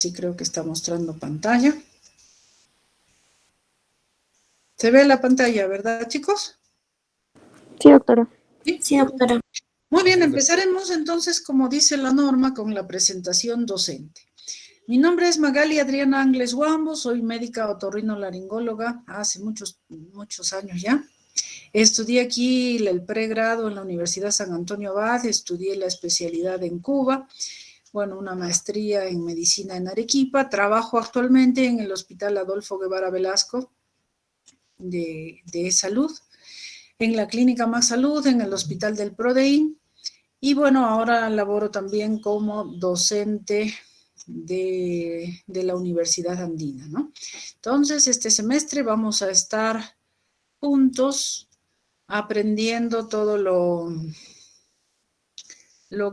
Sí, creo que está mostrando pantalla. ¿Se ve la pantalla, verdad, chicos? Sí, doctora. Sí, doctora. Muy bien, empezaremos entonces, como dice la norma, con la presentación docente. Mi nombre es Magali Adriana Angles Wambo, soy médica otorrinolaringóloga hace muchos años ya. Estudié aquí el pregrado en la Universidad San Antonio Abad, estudié la especialidad en Cuba, bueno, una maestría en medicina en Arequipa, trabajo actualmente en el Hospital Adolfo Guevara Velasco de Salud, en la Clínica Más Salud, en el Hospital del Prodeín, y bueno, ahora laboro también como docente de la Universidad Andina, ¿no? Entonces, este semestre vamos a estar juntos aprendiendo todo lo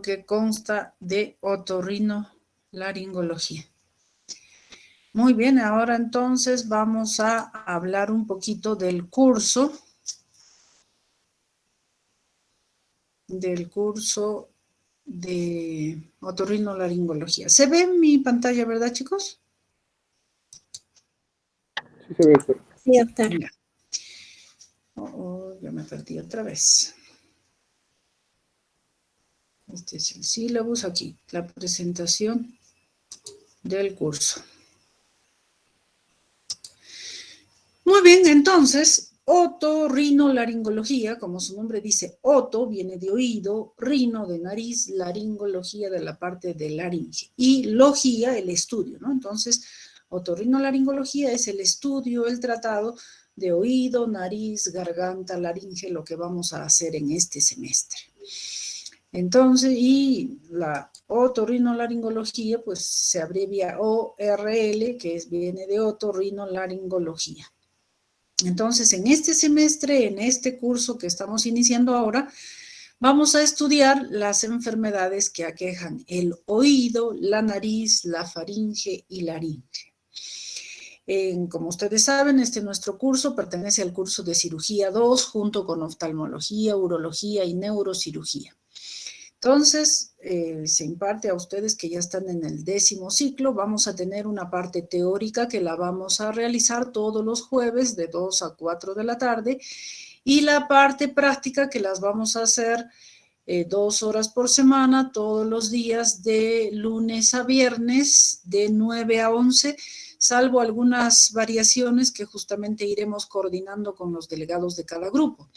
que consta de otorrinolaringología. Muy bien, ahora entonces vamos a hablar un poquito del curso de otorrinolaringología. ¿Se ve en mi pantalla, verdad, chicos? Sí se ve, doctor. Sí, doctora. Ya. Ya me perdí otra vez. Este es el sílabus, aquí, la presentación del curso. Muy bien, entonces, otorrinolaringología, como su nombre dice, oto viene de oído, rino de nariz, laringología de la parte de laringe, y logía, el estudio, ¿no? Entonces, otorrinolaringología es el estudio, el tratado de oído, nariz, garganta, laringe, lo que vamos a hacer en este semestre. Entonces, y la otorrinolaringología, pues se abrevia ORL, que viene de otorrinolaringología. Entonces, en este semestre, en este curso que estamos iniciando ahora, vamos a estudiar las enfermedades que aquejan el oído, la nariz, la faringe y laringe. Como ustedes saben, nuestro curso pertenece al curso de cirugía 2, junto con oftalmología, urología y neurocirugía. Entonces, se imparte a ustedes que ya están en el 10º ciclo, vamos a tener una parte teórica que la vamos a realizar todos los jueves de 2 a 4 de la tarde y la parte práctica que las vamos a hacer 2 horas por semana, todos los días de lunes a viernes, de 9 a 11, salvo algunas variaciones que justamente iremos coordinando con los delegados de cada grupo.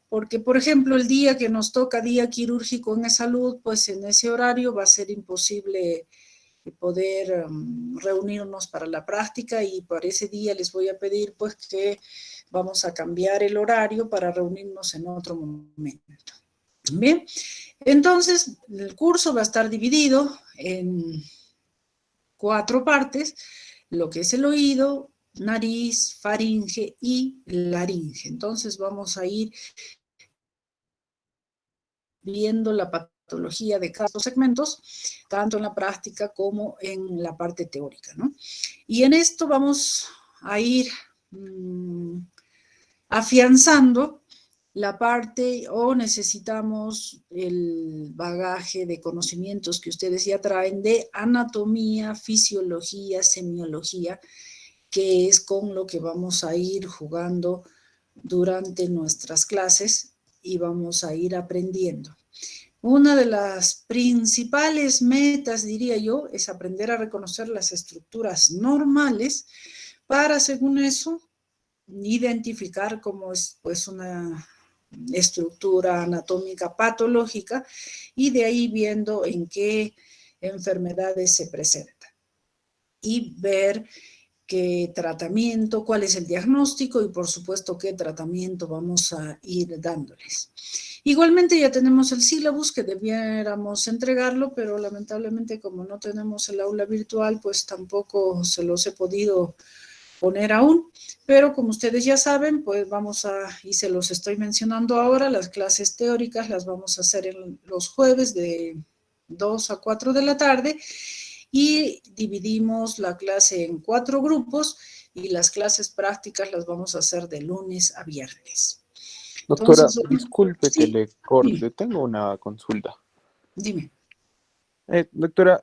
Porque, por ejemplo, el día que nos toca día quirúrgico en salud, pues en ese horario va a ser imposible poder reunirnos para la práctica y por ese día les voy a pedir pues que vamos a cambiar el horario para reunirnos en otro momento. Bien, entonces el curso va a estar dividido en 4 partes, lo que es el oído, nariz, faringe y laringe. Entonces vamos a ir viendo la patología de cada segmentos, tanto en la práctica como en la parte teórica, ¿no? Y en esto vamos a ir afianzando la parte o necesitamos el bagaje de conocimientos que ustedes ya traen de anatomía, fisiología, semiología, que es con lo que vamos a ir jugando durante nuestras clases y vamos a ir aprendiendo. Una de las principales metas, diría yo, es aprender a reconocer las estructuras normales para, según eso, identificar cómo es pues una estructura anatómica patológica y de ahí viendo en qué enfermedades se presentan y ver qué tratamiento, cuál es el diagnóstico y por supuesto qué tratamiento vamos a ir dándoles. Igualmente ya tenemos el sílabus que debiéramos entregarlo, pero lamentablemente como no tenemos el aula virtual, pues tampoco se los he podido poner aún, pero como ustedes ya saben, pues vamos a, y se los estoy mencionando ahora, las clases teóricas las vamos a hacer en los jueves de 2 a 4 de la tarde y dividimos la clase en 4 grupos y las clases prácticas las vamos a hacer de lunes a viernes. Doctora, Entonces, disculpe que sí, le corte, dime. tengo una consulta. Dime. Doctora,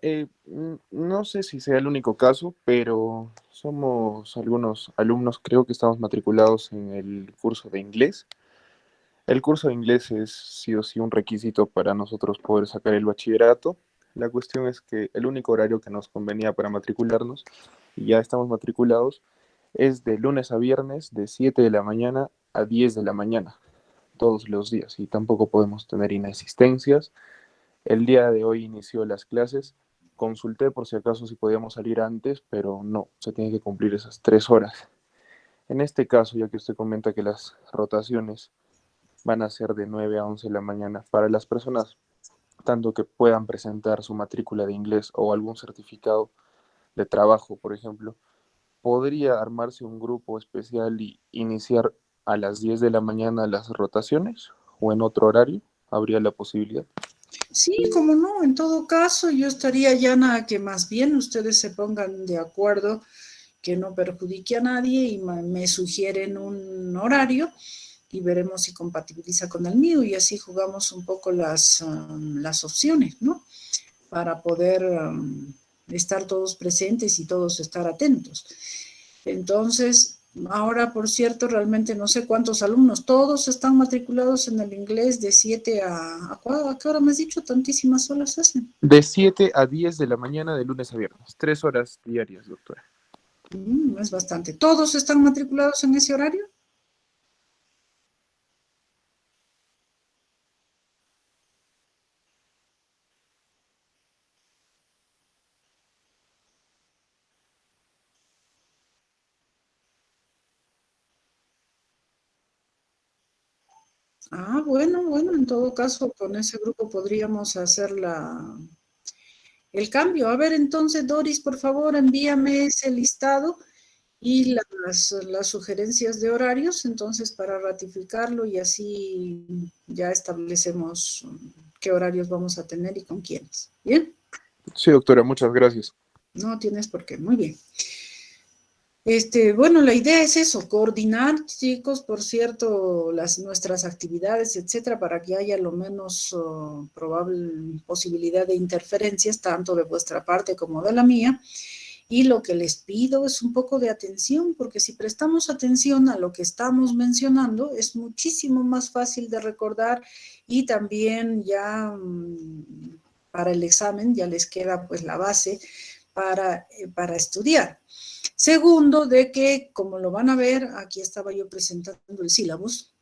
no sé si sea el único caso, pero somos algunos alumnos, creo que estamos matriculados en el curso de inglés. El curso de inglés es sí o sí un requisito para nosotros poder sacar el bachillerato. La cuestión es que el único horario que nos convenía para matricularnos, y ya estamos matriculados, es de lunes a viernes de 7 de la mañana a 10 de la mañana, todos los días, y tampoco podemos tener inasistencias. El día de hoy inició las clases. Consulté por si acaso si podíamos salir antes, pero no, se tiene que cumplir esas 3 horas. En este caso, ya que usted comenta que las rotaciones van a ser de 9 a 11 de la mañana, para las personas tanto que puedan presentar su matrícula de inglés o algún certificado de trabajo, por ejemplo, ¿podría armarse un grupo especial y iniciar a las 10 de la mañana las rotaciones o en otro horario? ¿Habría la posibilidad? Sí, como no, en todo caso yo estaría llana a que más bien ustedes se pongan de acuerdo, que no perjudique a nadie y me sugieren un horario y veremos si compatibiliza con el mío y así jugamos un poco las opciones, ¿no? Para poder estar todos presentes y todos estar atentos. Entonces, ahora, por cierto, realmente no sé cuántos alumnos, todos están matriculados en el inglés de 7 ¿a qué hora me has dicho? Tantísimas horas hacen. De 7 a 10 de la mañana de lunes a viernes, 3 horas diarias, doctora. Es bastante. ¿Todos están matriculados en ese horario? Bueno, en todo caso, con ese grupo podríamos hacer el cambio. A ver, entonces, Doris, por favor, envíame ese listado y las sugerencias de horarios, entonces, para ratificarlo y así ya establecemos qué horarios vamos a tener y con quiénes. ¿Bien? Sí, doctora, muchas gracias. No tienes por qué. Muy bien. Bueno, la idea es eso, coordinar, chicos, por cierto, nuestras actividades, etcétera, para que haya lo menos probable posibilidad de interferencias, tanto de vuestra parte como de la mía. Y lo que les pido es un poco de atención, porque si prestamos atención a lo que estamos mencionando, es muchísimo más fácil de recordar y también ya para el examen ya les queda pues la base para estudiar. Segundo, de que, como lo van a ver, aquí estaba yo presentando el sílabus.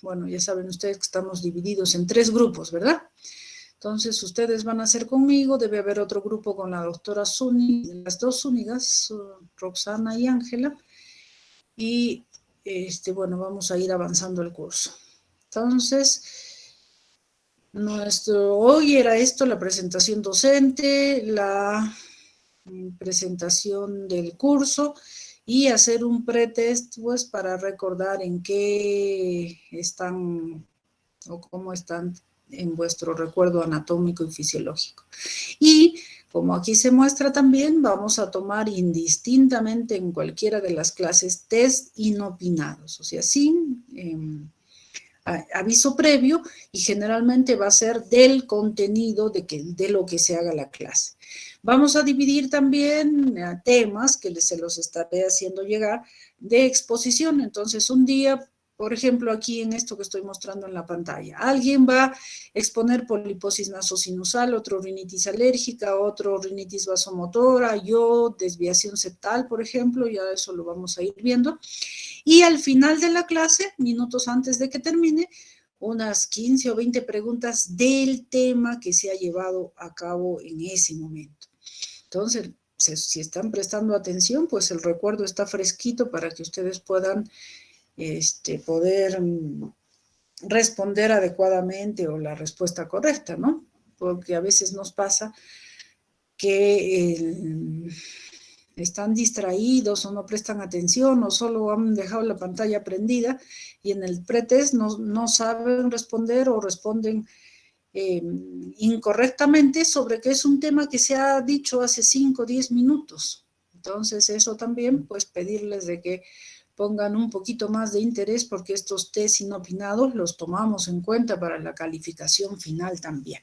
Bueno, ya saben ustedes que estamos divididos en 3 grupos, ¿verdad? Entonces, ustedes van a hacer conmigo, debe haber otro grupo con la doctora Zuni, las dos Zúñigas, Roxana y Ángela, y bueno, vamos a ir avanzando el curso. Entonces, hoy era esto, la presentación docente, la presentación del curso y hacer un pretest pues para recordar en qué están o cómo están en vuestro recuerdo anatómico y fisiológico. Y como aquí se muestra también, vamos a tomar indistintamente en cualquiera de las clases test inopinados, o sea, sin aviso previo y generalmente va a ser del contenido de lo que se haga la clase. Vamos a dividir también temas que se los estaré haciendo llegar de exposición. Entonces, un día, por ejemplo, aquí en esto que estoy mostrando en la pantalla, alguien va a exponer poliposis nasosinusal, otro rinitis alérgica, otro rinitis vasomotora, yo desviación septal, por ejemplo, ya eso lo vamos a ir viendo. Y al final de la clase, minutos antes de que termine, unas 15 o 20 preguntas del tema que se ha llevado a cabo en ese momento. Entonces, si están prestando atención, pues el recuerdo está fresquito para que ustedes puedan poder responder adecuadamente o la respuesta correcta, ¿no? Porque a veces nos pasa que están distraídos o no prestan atención o solo han dejado la pantalla prendida y en el pretest no saben responder o responden incorrectamente sobre que es un tema que se ha dicho hace 5 o 10 minutos. Entonces eso también, pues pedirles de que pongan un poquito más de interés porque estos test inopinados los tomamos en cuenta para la calificación final también.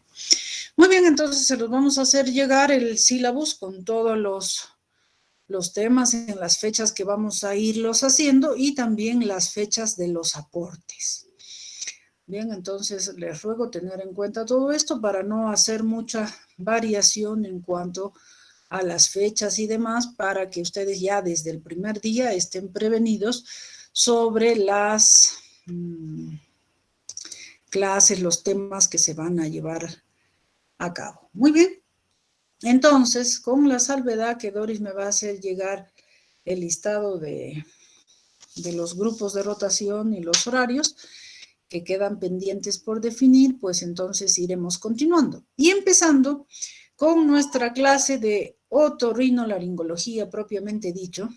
Muy bien, entonces se los vamos a hacer llegar el sílabus con todos los temas en las fechas que vamos a irlos haciendo y también las fechas de los aportes. Bien, entonces les ruego tener en cuenta todo esto para no hacer mucha variación en cuanto a las fechas y demás, para que ustedes ya desde el primer día estén prevenidos sobre las clases, los temas que se van a llevar a cabo. Muy bien. Entonces, con la salvedad que Doris me va a hacer llegar el listado de los grupos de rotación y los horarios que quedan pendientes por definir, pues entonces iremos continuando. Y empezando con nuestra clase de otorrinolaringología propiamente dicho,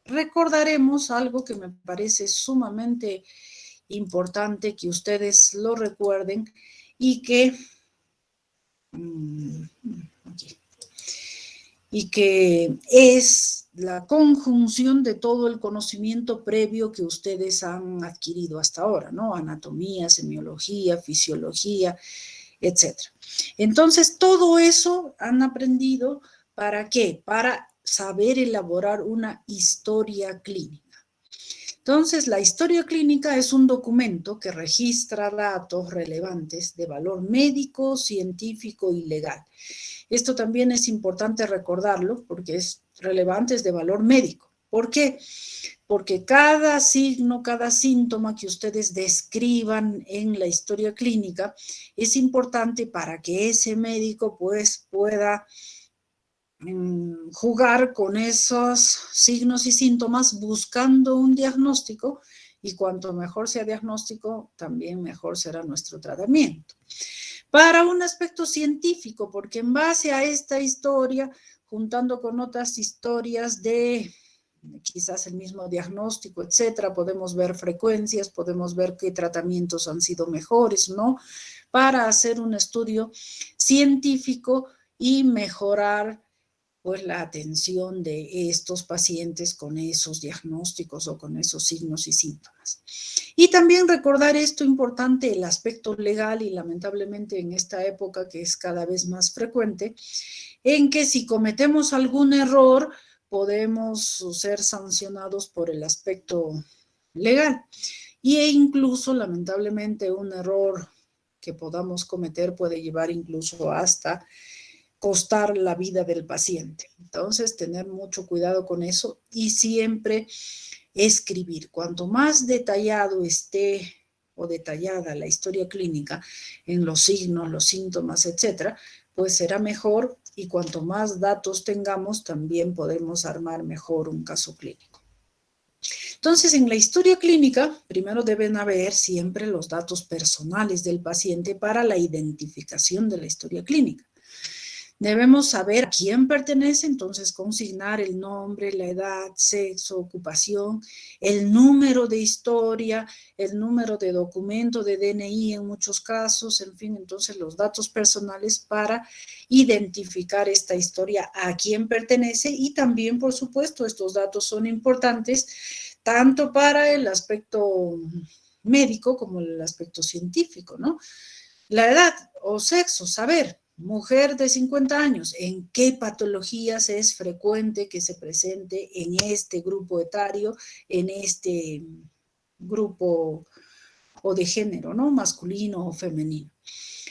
recordaremos algo que me parece sumamente importante que ustedes lo recuerden y que es la conjunción de todo el conocimiento previo que ustedes han adquirido hasta ahora, ¿no? Anatomía, semiología, fisiología, etc. Entonces, todo eso han aprendido, ¿para qué? Para saber elaborar una historia clínica. Entonces, la historia clínica es un documento que registra datos relevantes de valor médico, científico y legal. Esto también es importante recordarlo porque es relevante, es de valor médico. ¿Por qué? Porque cada signo, cada síntoma que ustedes describan en la historia clínica es importante para que ese médico pues pueda jugar con esos signos y síntomas buscando un diagnóstico, y cuanto mejor sea diagnóstico, también mejor será nuestro tratamiento. Para un aspecto científico, porque en base a esta historia, juntando con otras historias de quizás el mismo diagnóstico, etcétera, podemos ver frecuencias, podemos ver qué tratamientos han sido mejores, ¿no? Para hacer un estudio científico y mejorar pues la atención de estos pacientes con esos diagnósticos o con esos signos y síntomas. Y también recordar esto importante, el aspecto legal, y lamentablemente en esta época que es cada vez más frecuente, en que si cometemos algún error podemos ser sancionados por el aspecto legal. E incluso lamentablemente un error que podamos cometer puede llevar incluso hasta costar la vida del paciente. Entonces, tener mucho cuidado con eso y siempre escribir. Cuanto más detallado esté o detallada la historia clínica en los signos, los síntomas, etcétera, pues será mejor, y cuanto más datos tengamos, también podemos armar mejor un caso clínico. Entonces, en la historia clínica, primero deben haber siempre los datos personales del paciente para la identificación de la historia clínica. Debemos saber a quién pertenece, entonces consignar el nombre, la edad, sexo, ocupación, el número de historia, el número de documento de DNI en muchos casos, en fin, entonces los datos personales para identificar esta historia, a quién pertenece, y también, por supuesto, estos datos son importantes tanto para el aspecto médico como el aspecto científico, ¿no? La edad o sexo, saber. Mujer de 50 años, ¿en qué patologías es frecuente que se presente en este grupo etario, en este grupo o de género, ¿no? Masculino o femenino?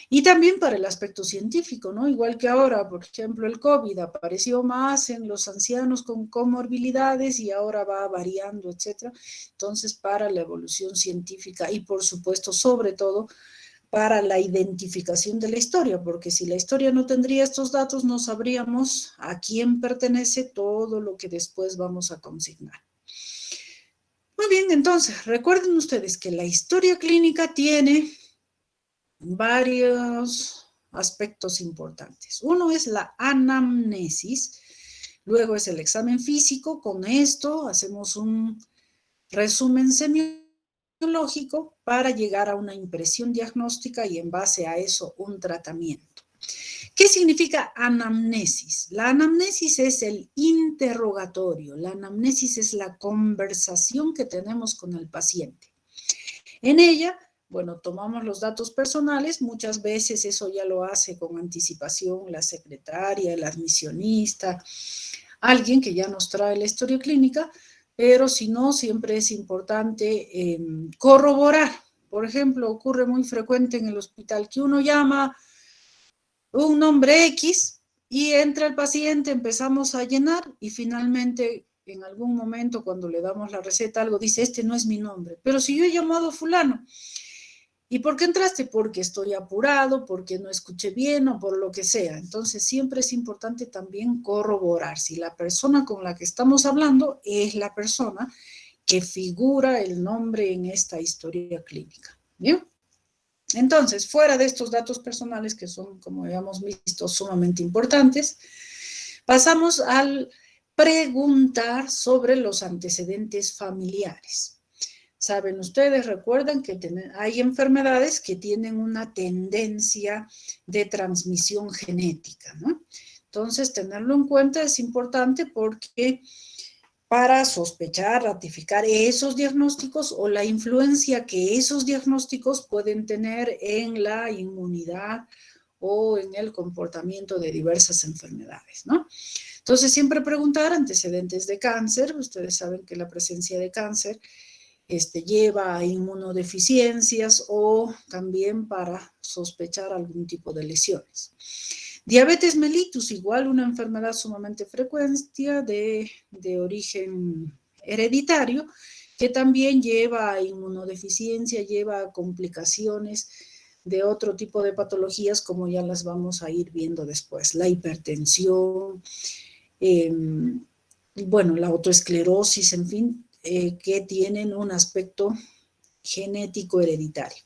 Y también para el aspecto científico, ¿no? Igual que ahora, por ejemplo, el COVID apareció más en los ancianos con comorbilidades y ahora va variando, etcétera. Entonces, para la evolución científica y, por supuesto, sobre todo, para la identificación de la historia, porque si la historia no tendría estos datos, no sabríamos a quién pertenece todo lo que después vamos a consignar. Muy bien, entonces, recuerden ustedes que la historia clínica tiene varios aspectos importantes. Uno es la anamnesis, luego es el examen físico. Con esto hacemos un resumen semiológico para llegar a una impresión diagnóstica y en base a eso un tratamiento. ¿Qué significa anamnesis? La anamnesis es el interrogatorio, la anamnesis es la conversación que tenemos con el paciente. En ella, bueno, tomamos los datos personales, muchas veces eso ya lo hace con anticipación la secretaria, el admisionista, alguien que ya nos trae la historia clínica, pero si no, siempre es importante corroborar. Por ejemplo, ocurre muy frecuente en el hospital que uno llama un nombre X y entra el paciente, empezamos a llenar y finalmente en algún momento cuando le damos la receta algo dice, este no es mi nombre, pero si yo he llamado a fulano. ¿Y por qué entraste? Porque estoy apurado, porque no escuché bien o por lo que sea. Entonces siempre es importante también corroborar si la persona con la que estamos hablando es la persona que figura el nombre en esta historia clínica. ¿Bien? Entonces, fuera de estos datos personales que son, como hemos visto, sumamente importantes, pasamos al preguntar sobre los antecedentes familiares. Saben ustedes, recuerdan que hay enfermedades que tienen una tendencia de transmisión genética, ¿no? Entonces, tenerlo en cuenta es importante porque para sospechar, ratificar esos diagnósticos o la influencia que esos diagnósticos pueden tener en la inmunidad o en el comportamiento de diversas enfermedades, ¿no? Entonces, siempre preguntar antecedentes de cáncer. Ustedes saben que la presencia de cáncer lleva a inmunodeficiencias o también para sospechar algún tipo de lesiones. Diabetes mellitus, igual una enfermedad sumamente frecuente de origen hereditario, que también lleva a inmunodeficiencia, lleva a complicaciones de otro tipo de patologías, como ya las vamos a ir viendo después. La hipertensión, bueno, la autoesclerosis, en fin, que tienen un aspecto genético hereditario.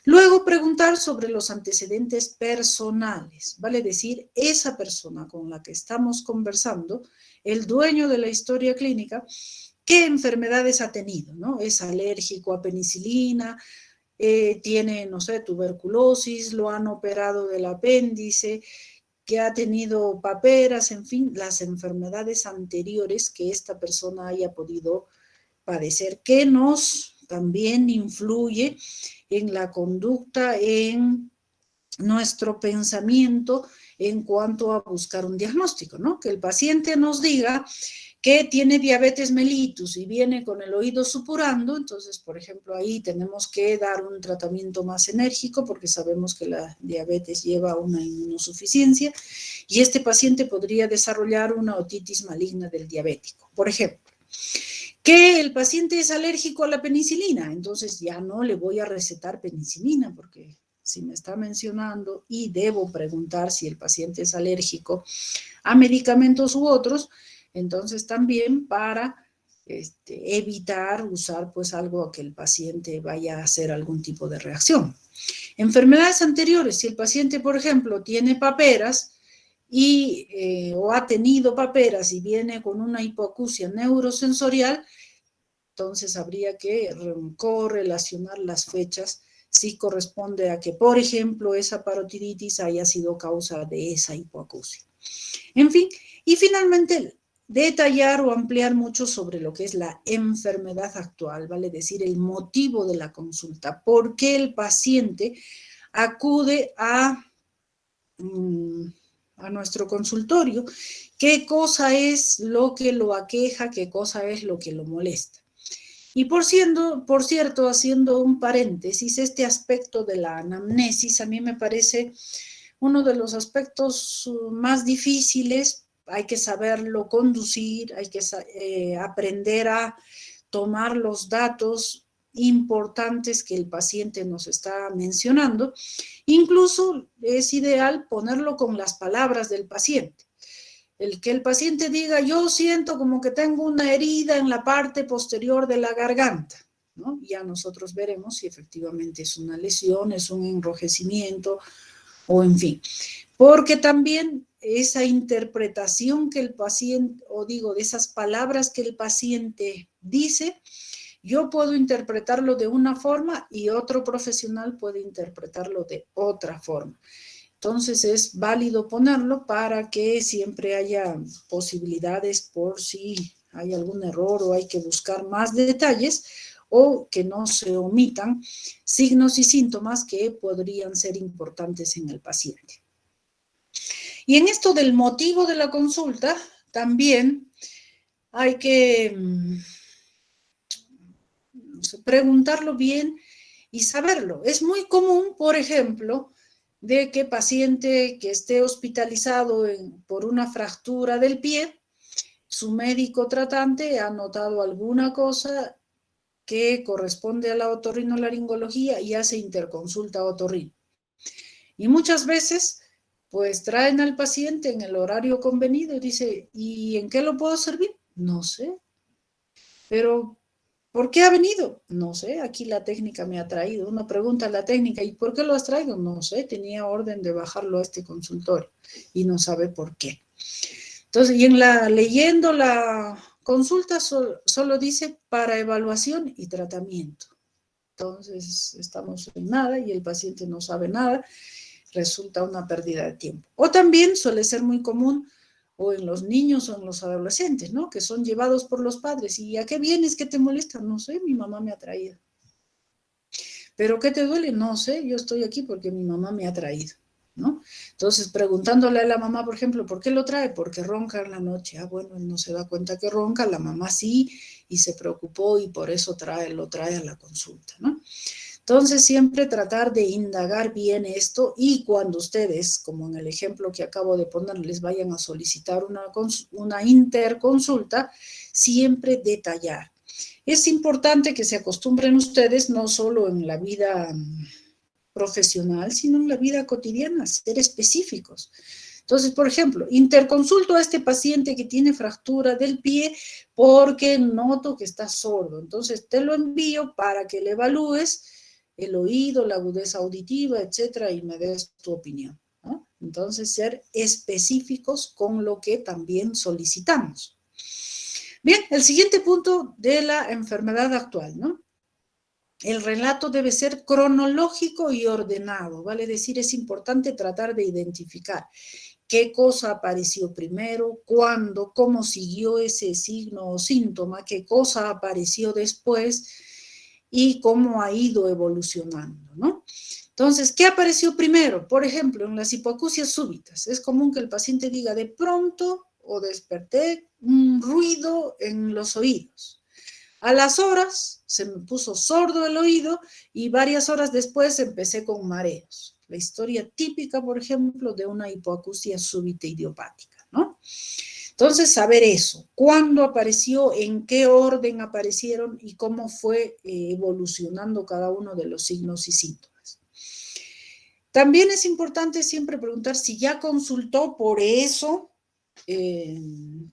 Luego preguntar sobre los antecedentes personales, vale decir, esa persona con la que estamos conversando, el dueño de la historia clínica, ¿qué enfermedades ha tenido? ¿No? ¿Es alérgico a penicilina? ¿Tiene, no sé, tuberculosis? ¿Lo han operado del apéndice? ¿Que ha tenido paperas? En fin, las enfermedades anteriores que esta persona haya podido padecer, que nos también influye en la conducta, en nuestro pensamiento en cuanto a buscar un diagnóstico, ¿no? Que el paciente nos diga que tiene diabetes mellitus y viene con el oído supurando, entonces, por ejemplo, ahí tenemos que dar un tratamiento más enérgico porque sabemos que la diabetes lleva a una inmunosuficiencia y este paciente podría desarrollar una otitis maligna del diabético, por ejemplo. Que el paciente es alérgico a la penicilina, entonces ya no le voy a recetar penicilina porque si me está mencionando y debo preguntar si el paciente es alérgico a medicamentos u otros, entonces también para evitar usar pues algo a que el paciente vaya a hacer algún tipo de reacción. Enfermedades anteriores, si el paciente, por ejemplo, tiene paperas, o ha tenido paperas y viene con una hipoacusia neurosensorial, entonces habría que correlacionar las fechas si corresponde a que, por ejemplo, esa parotiditis haya sido causa de esa hipoacusia. En fin, y finalmente detallar o ampliar mucho sobre lo que es la enfermedad actual, vale decir, el motivo de la consulta, por qué el paciente acude a nuestro consultorio, qué cosa es lo que lo aqueja, qué cosa es lo que lo molesta. Y por cierto, haciendo un paréntesis, este aspecto de la anamnesis a mí me parece uno de los aspectos más difíciles. Hay que saberlo conducir, hay que aprender a tomar los datos importantes que el paciente nos está mencionando. Incluso es ideal ponerlo con las palabras del paciente. El que el paciente diga, yo siento como que tengo una herida en la parte posterior de la garganta, ¿no? Ya nosotros veremos si efectivamente es una lesión, es un enrojecimiento o en fin. Porque también esa interpretación que el paciente, o digo, de esas palabras que el paciente dice, yo puedo interpretarlo de una forma y otro profesional puede interpretarlo de otra forma. Entonces es válido ponerlo para que siempre haya posibilidades por si hay algún error o hay que buscar más detalles o que no se omitan signos y síntomas que podrían ser importantes en el paciente. Y en esto del motivo de la consulta, también hay que preguntarlo bien y saberlo. Es muy común, por ejemplo, de que paciente que esté hospitalizado por una fractura del pie, su médico tratante ha notado alguna cosa que corresponde a la otorrinolaringología y hace interconsulta otorrino. Y muchas veces, pues traen al paciente en el horario convenido y dice, ¿y en qué lo puedo servir? No sé. Pero, ¿por qué ha venido? No sé, aquí la técnica me ha traído. Uno pregunta a la técnica, ¿y por qué lo has traído? No sé, tenía orden de bajarlo a este consultorio y no sabe por qué. Entonces, y leyendo la consulta solo dice para evaluación y tratamiento. Entonces, estamos en nada y el paciente no sabe nada, resulta una pérdida de tiempo. O también suele ser muy común o en los niños o en los adolescentes, ¿no? Que son llevados por los padres. ¿Y a qué vienes? ¿Qué te molesta? No sé, mi mamá me ha traído. ¿Pero qué te duele? No sé, yo estoy aquí porque mi mamá me ha traído, ¿no? Entonces, preguntándole a la mamá, por ejemplo, ¿por qué lo trae? Porque ronca en la noche. Ah, bueno, él no se da cuenta que ronca, la mamá sí, y se preocupó y por eso lo trae a la consulta, ¿no? Entonces, siempre tratar de indagar bien esto y cuando ustedes, como en el ejemplo que acabo de poner, les vayan a solicitar una interconsulta, siempre detallar. Es importante que se acostumbren ustedes no solo en la vida profesional, sino en la vida cotidiana, ser específicos. Entonces, por ejemplo, interconsulto a este paciente que tiene fractura del pie porque noto que está sordo. Entonces, te lo envío para que le evalúes el oído, la agudeza auditiva, etcétera, y me des tu opinión, ¿no? Entonces, ser específicos con lo que también solicitamos. Bien, el siguiente punto de la enfermedad actual, ¿no? El relato debe ser cronológico y ordenado, vale decir, es importante tratar de identificar qué cosa apareció primero, cuándo, cómo siguió ese signo o síntoma, qué cosa apareció después y cómo ha ido evolucionando, ¿no? Entonces, ¿qué apareció primero? Por ejemplo, en las hipoacusias súbitas, es común que el paciente diga de pronto o desperté un ruido en los oídos. A las horas se me puso sordo el oído y varias horas después empecé con mareos. La historia típica, por ejemplo, de una hipoacusia súbita idiopática, ¿no? Entonces, saber eso, cuándo apareció, en qué orden aparecieron y cómo fue evolucionando cada uno de los signos y síntomas. También es importante siempre preguntar si ya consultó por eso,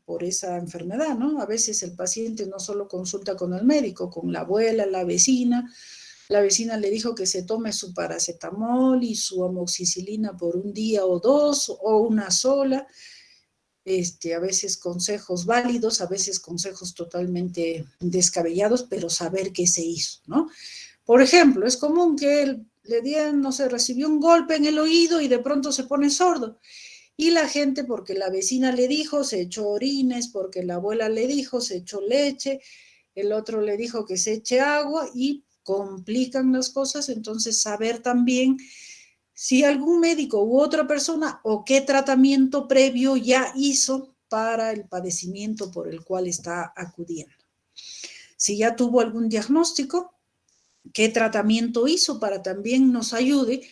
por esa enfermedad, ¿no? A veces el paciente no solo consulta con el médico, con la abuela, la vecina le dijo que se tome su paracetamol y su amoxicilina por un día o dos, o una sola, a veces consejos válidos, a veces consejos totalmente descabellados, pero saber qué se hizo, ¿no? Por ejemplo, es común que le dieran, no sé, recibió un golpe en el oído y de pronto se pone sordo. Y la gente, porque la vecina le dijo, se echó orines, porque la abuela le dijo, se echó leche, el otro le dijo que se eche agua y complican las cosas. Entonces, saber también si algún médico u otra persona o qué tratamiento previo ya hizo para el padecimiento por el cual está acudiendo. Si ya tuvo algún diagnóstico, qué tratamiento hizo para también nos ayude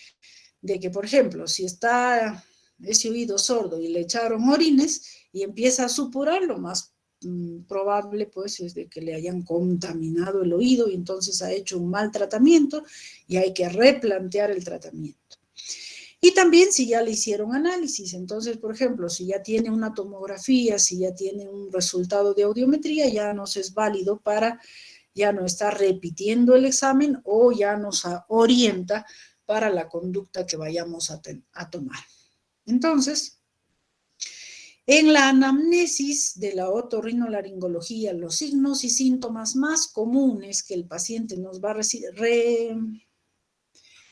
de que, por ejemplo, si está ese oído sordo y le echaron orines y empieza a supurar, lo más probable pues es de que le hayan contaminado el oído y entonces ha hecho un mal tratamiento y hay que replantear el tratamiento. Y también si ya le hicieron análisis, entonces, por ejemplo, si ya tiene una tomografía, si ya tiene un resultado de audiometría, ya nos es válido para ya no estar repitiendo el examen o ya nos orienta para la conducta que vayamos a tomar. Entonces, en la anamnesis de la otorrinolaringología, los signos y síntomas más comunes que el paciente nos va a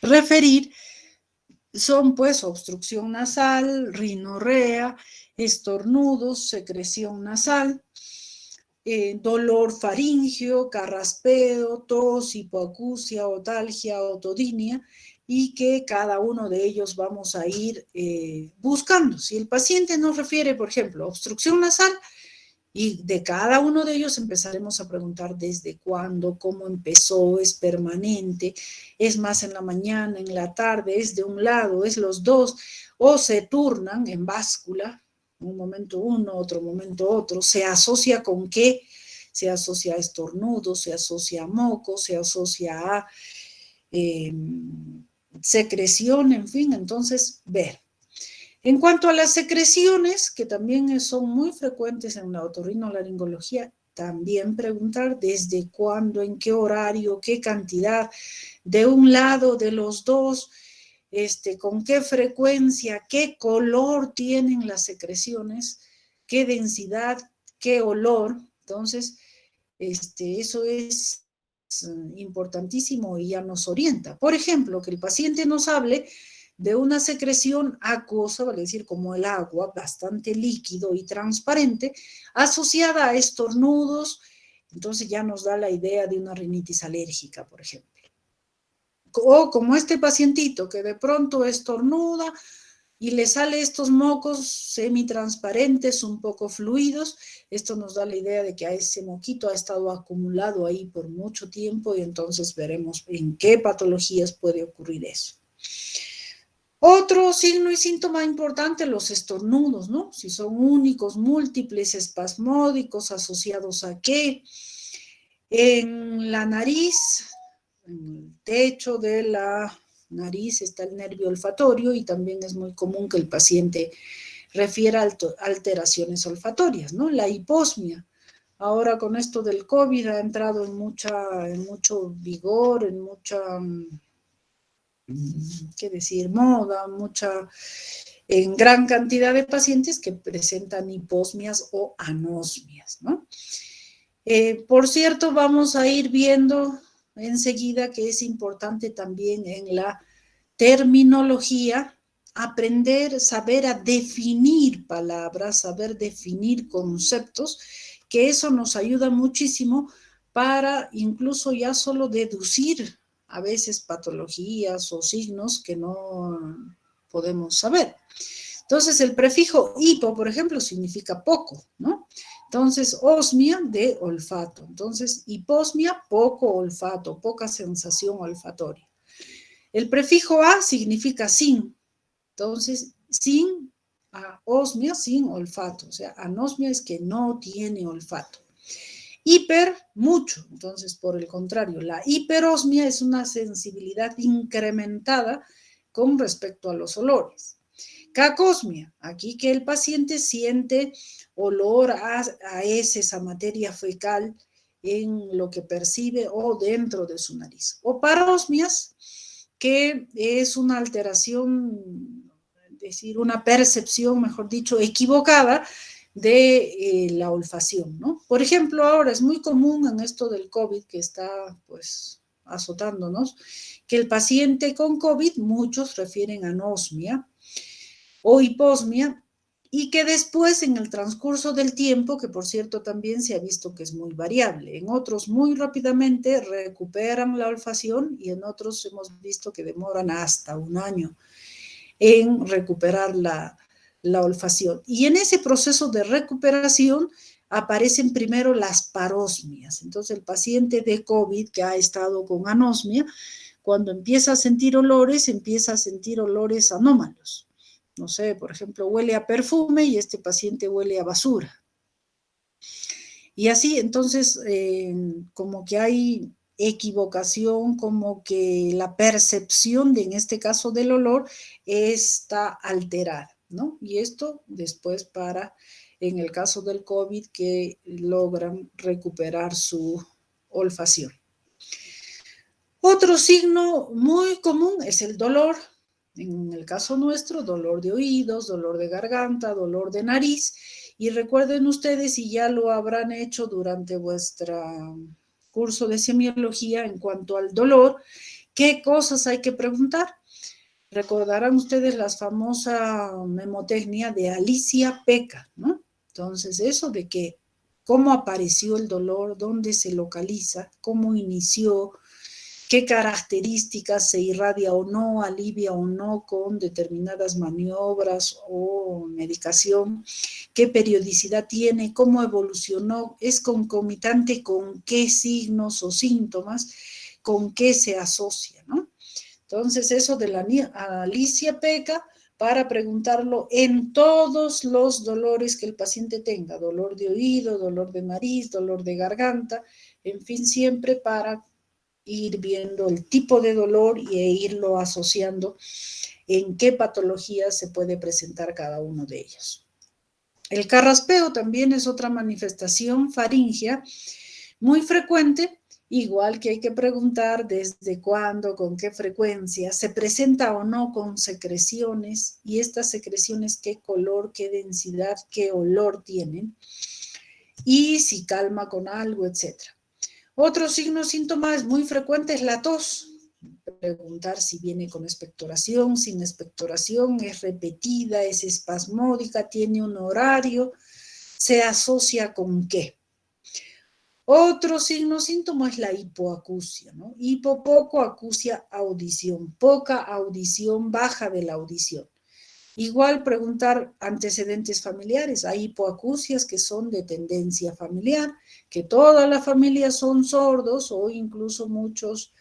referir son pues obstrucción nasal, rinorrea, estornudos, secreción nasal, dolor faríngeo, carraspeo, tos, hipoacusia, otalgia, otodinia, y que cada uno de ellos vamos a ir buscando. Si el paciente nos refiere, por ejemplo, obstrucción nasal, y de cada uno de ellos empezaremos a preguntar desde cuándo, cómo empezó, es permanente, es más en la mañana, en la tarde, es de un lado, es los dos, o se turnan en báscula, un momento uno, otro momento otro, se asocia con qué, se asocia a estornudos, se asocia a moco, se asocia a secreción, en fin, entonces ver. En cuanto a las secreciones, que también son muy frecuentes en la otorrinolaringología, también preguntar desde cuándo, en qué horario, qué cantidad, de un lado, de los dos, con qué frecuencia, qué color tienen las secreciones, qué densidad, qué olor. Entonces, eso es importantísimo y ya nos orienta. Por ejemplo, que el paciente nos hable de una secreción acuosa, vale decir como el agua, bastante líquido y transparente, asociada a estornudos, entonces ya nos da la idea de una rinitis alérgica, por ejemplo. O como este pacientito que de pronto estornuda y le sale estos mocos semitransparentes, un poco fluidos, esto nos da la idea de que a ese moquito ha estado acumulado ahí por mucho tiempo y entonces veremos en qué patologías puede ocurrir eso. Otro signo y síntoma importante, los estornudos, ¿no? Si son únicos, múltiples, espasmódicos, asociados a qué. En la nariz, en el techo de la nariz está el nervio olfatorio y también es muy común que el paciente refiera a alteraciones olfatorias, ¿no? La hiposmia. Ahora con esto del COVID ha entrado en mucho vigor, en mucha... qué decir, moda, en gran cantidad de pacientes que presentan hiposmias o anosmias, ¿no? Por cierto, vamos a ir viendo enseguida que es importante también en la terminología aprender, saber a definir palabras, saber definir conceptos, que eso nos ayuda muchísimo para incluso ya solo deducir a veces patologías o signos que no podemos saber. Entonces, el prefijo hipo, por ejemplo, significa poco, ¿no? Entonces, osmia de olfato. Entonces, hiposmia, poco olfato, poca sensación olfatoria. El prefijo a significa sin. Entonces, sin, osmia, sin olfato. O sea, anosmia es que no tiene olfato. Hiper, mucho. Entonces, por el contrario, la hiperosmia es una sensibilidad incrementada con respecto a los olores. Cacosmia, aquí que el paciente siente olor a heces, a materia fecal en lo que percibe o dentro de su nariz. O parosmias, que es una alteración, es decir, una percepción, mejor dicho, equivocada de la olfacción, ¿no? Por ejemplo, ahora es muy común en esto del COVID que está, pues, azotándonos, que el paciente con COVID, muchos refieren a anosmia o hiposmia, y que después en el transcurso del tiempo, que por cierto también se ha visto que es muy variable, en otros muy rápidamente recuperan la olfacción y en otros hemos visto que demoran hasta un año en recuperar la olfacción. Y en ese proceso de recuperación aparecen primero las parosmias. Entonces el paciente de COVID que ha estado con anosmia, cuando empieza a sentir olores anómalos. No sé, por ejemplo, huele a perfume y este paciente huele a basura. Y así, entonces, como que hay equivocación, como que la percepción de, en este caso, del olor está alterada, ¿no? Y esto después en el caso del COVID, que logran recuperar su olfacción. Otro signo muy común es el dolor. En el caso nuestro, dolor de oídos, dolor de garganta, dolor de nariz. Y recuerden ustedes, y ya lo habrán hecho durante vuestro curso de semiología en cuanto al dolor, ¿qué cosas hay que preguntar? Recordarán ustedes la famosa memotecnia de Alicia Peca, ¿no? Entonces, eso de que cómo apareció el dolor, dónde se localiza, cómo inició, qué características se irradia o no, alivia o no con determinadas maniobras o medicación, qué periodicidad tiene, cómo evolucionó, es concomitante con qué signos o síntomas, con qué se asocia, ¿no? Entonces, eso de la Alicia Peca, para preguntarlo en todos los dolores que el paciente tenga, dolor de oído, dolor de nariz, dolor de garganta, en fin, siempre para ir viendo el tipo de dolor e irlo asociando en qué patología se puede presentar cada uno de ellos. El carraspeo también es otra manifestación faríngea muy frecuente, igual que hay que preguntar desde cuándo, con qué frecuencia, se presenta o no con secreciones, y estas secreciones qué color, qué densidad, qué olor tienen, y si calma con algo, etc. Otro signo síntoma es muy frecuente es la tos. Preguntar si viene con expectoración, sin expectoración, es repetida, es espasmódica, tiene un horario, se asocia con qué. Otro signo síntoma es la hipoacusia, ¿no? Hipo, poco, acusia, audición. Poca audición, baja de la audición. Igual preguntar antecedentes familiares. Hay hipoacusias que son de tendencia familiar, que todas las familias son sordos o incluso muchos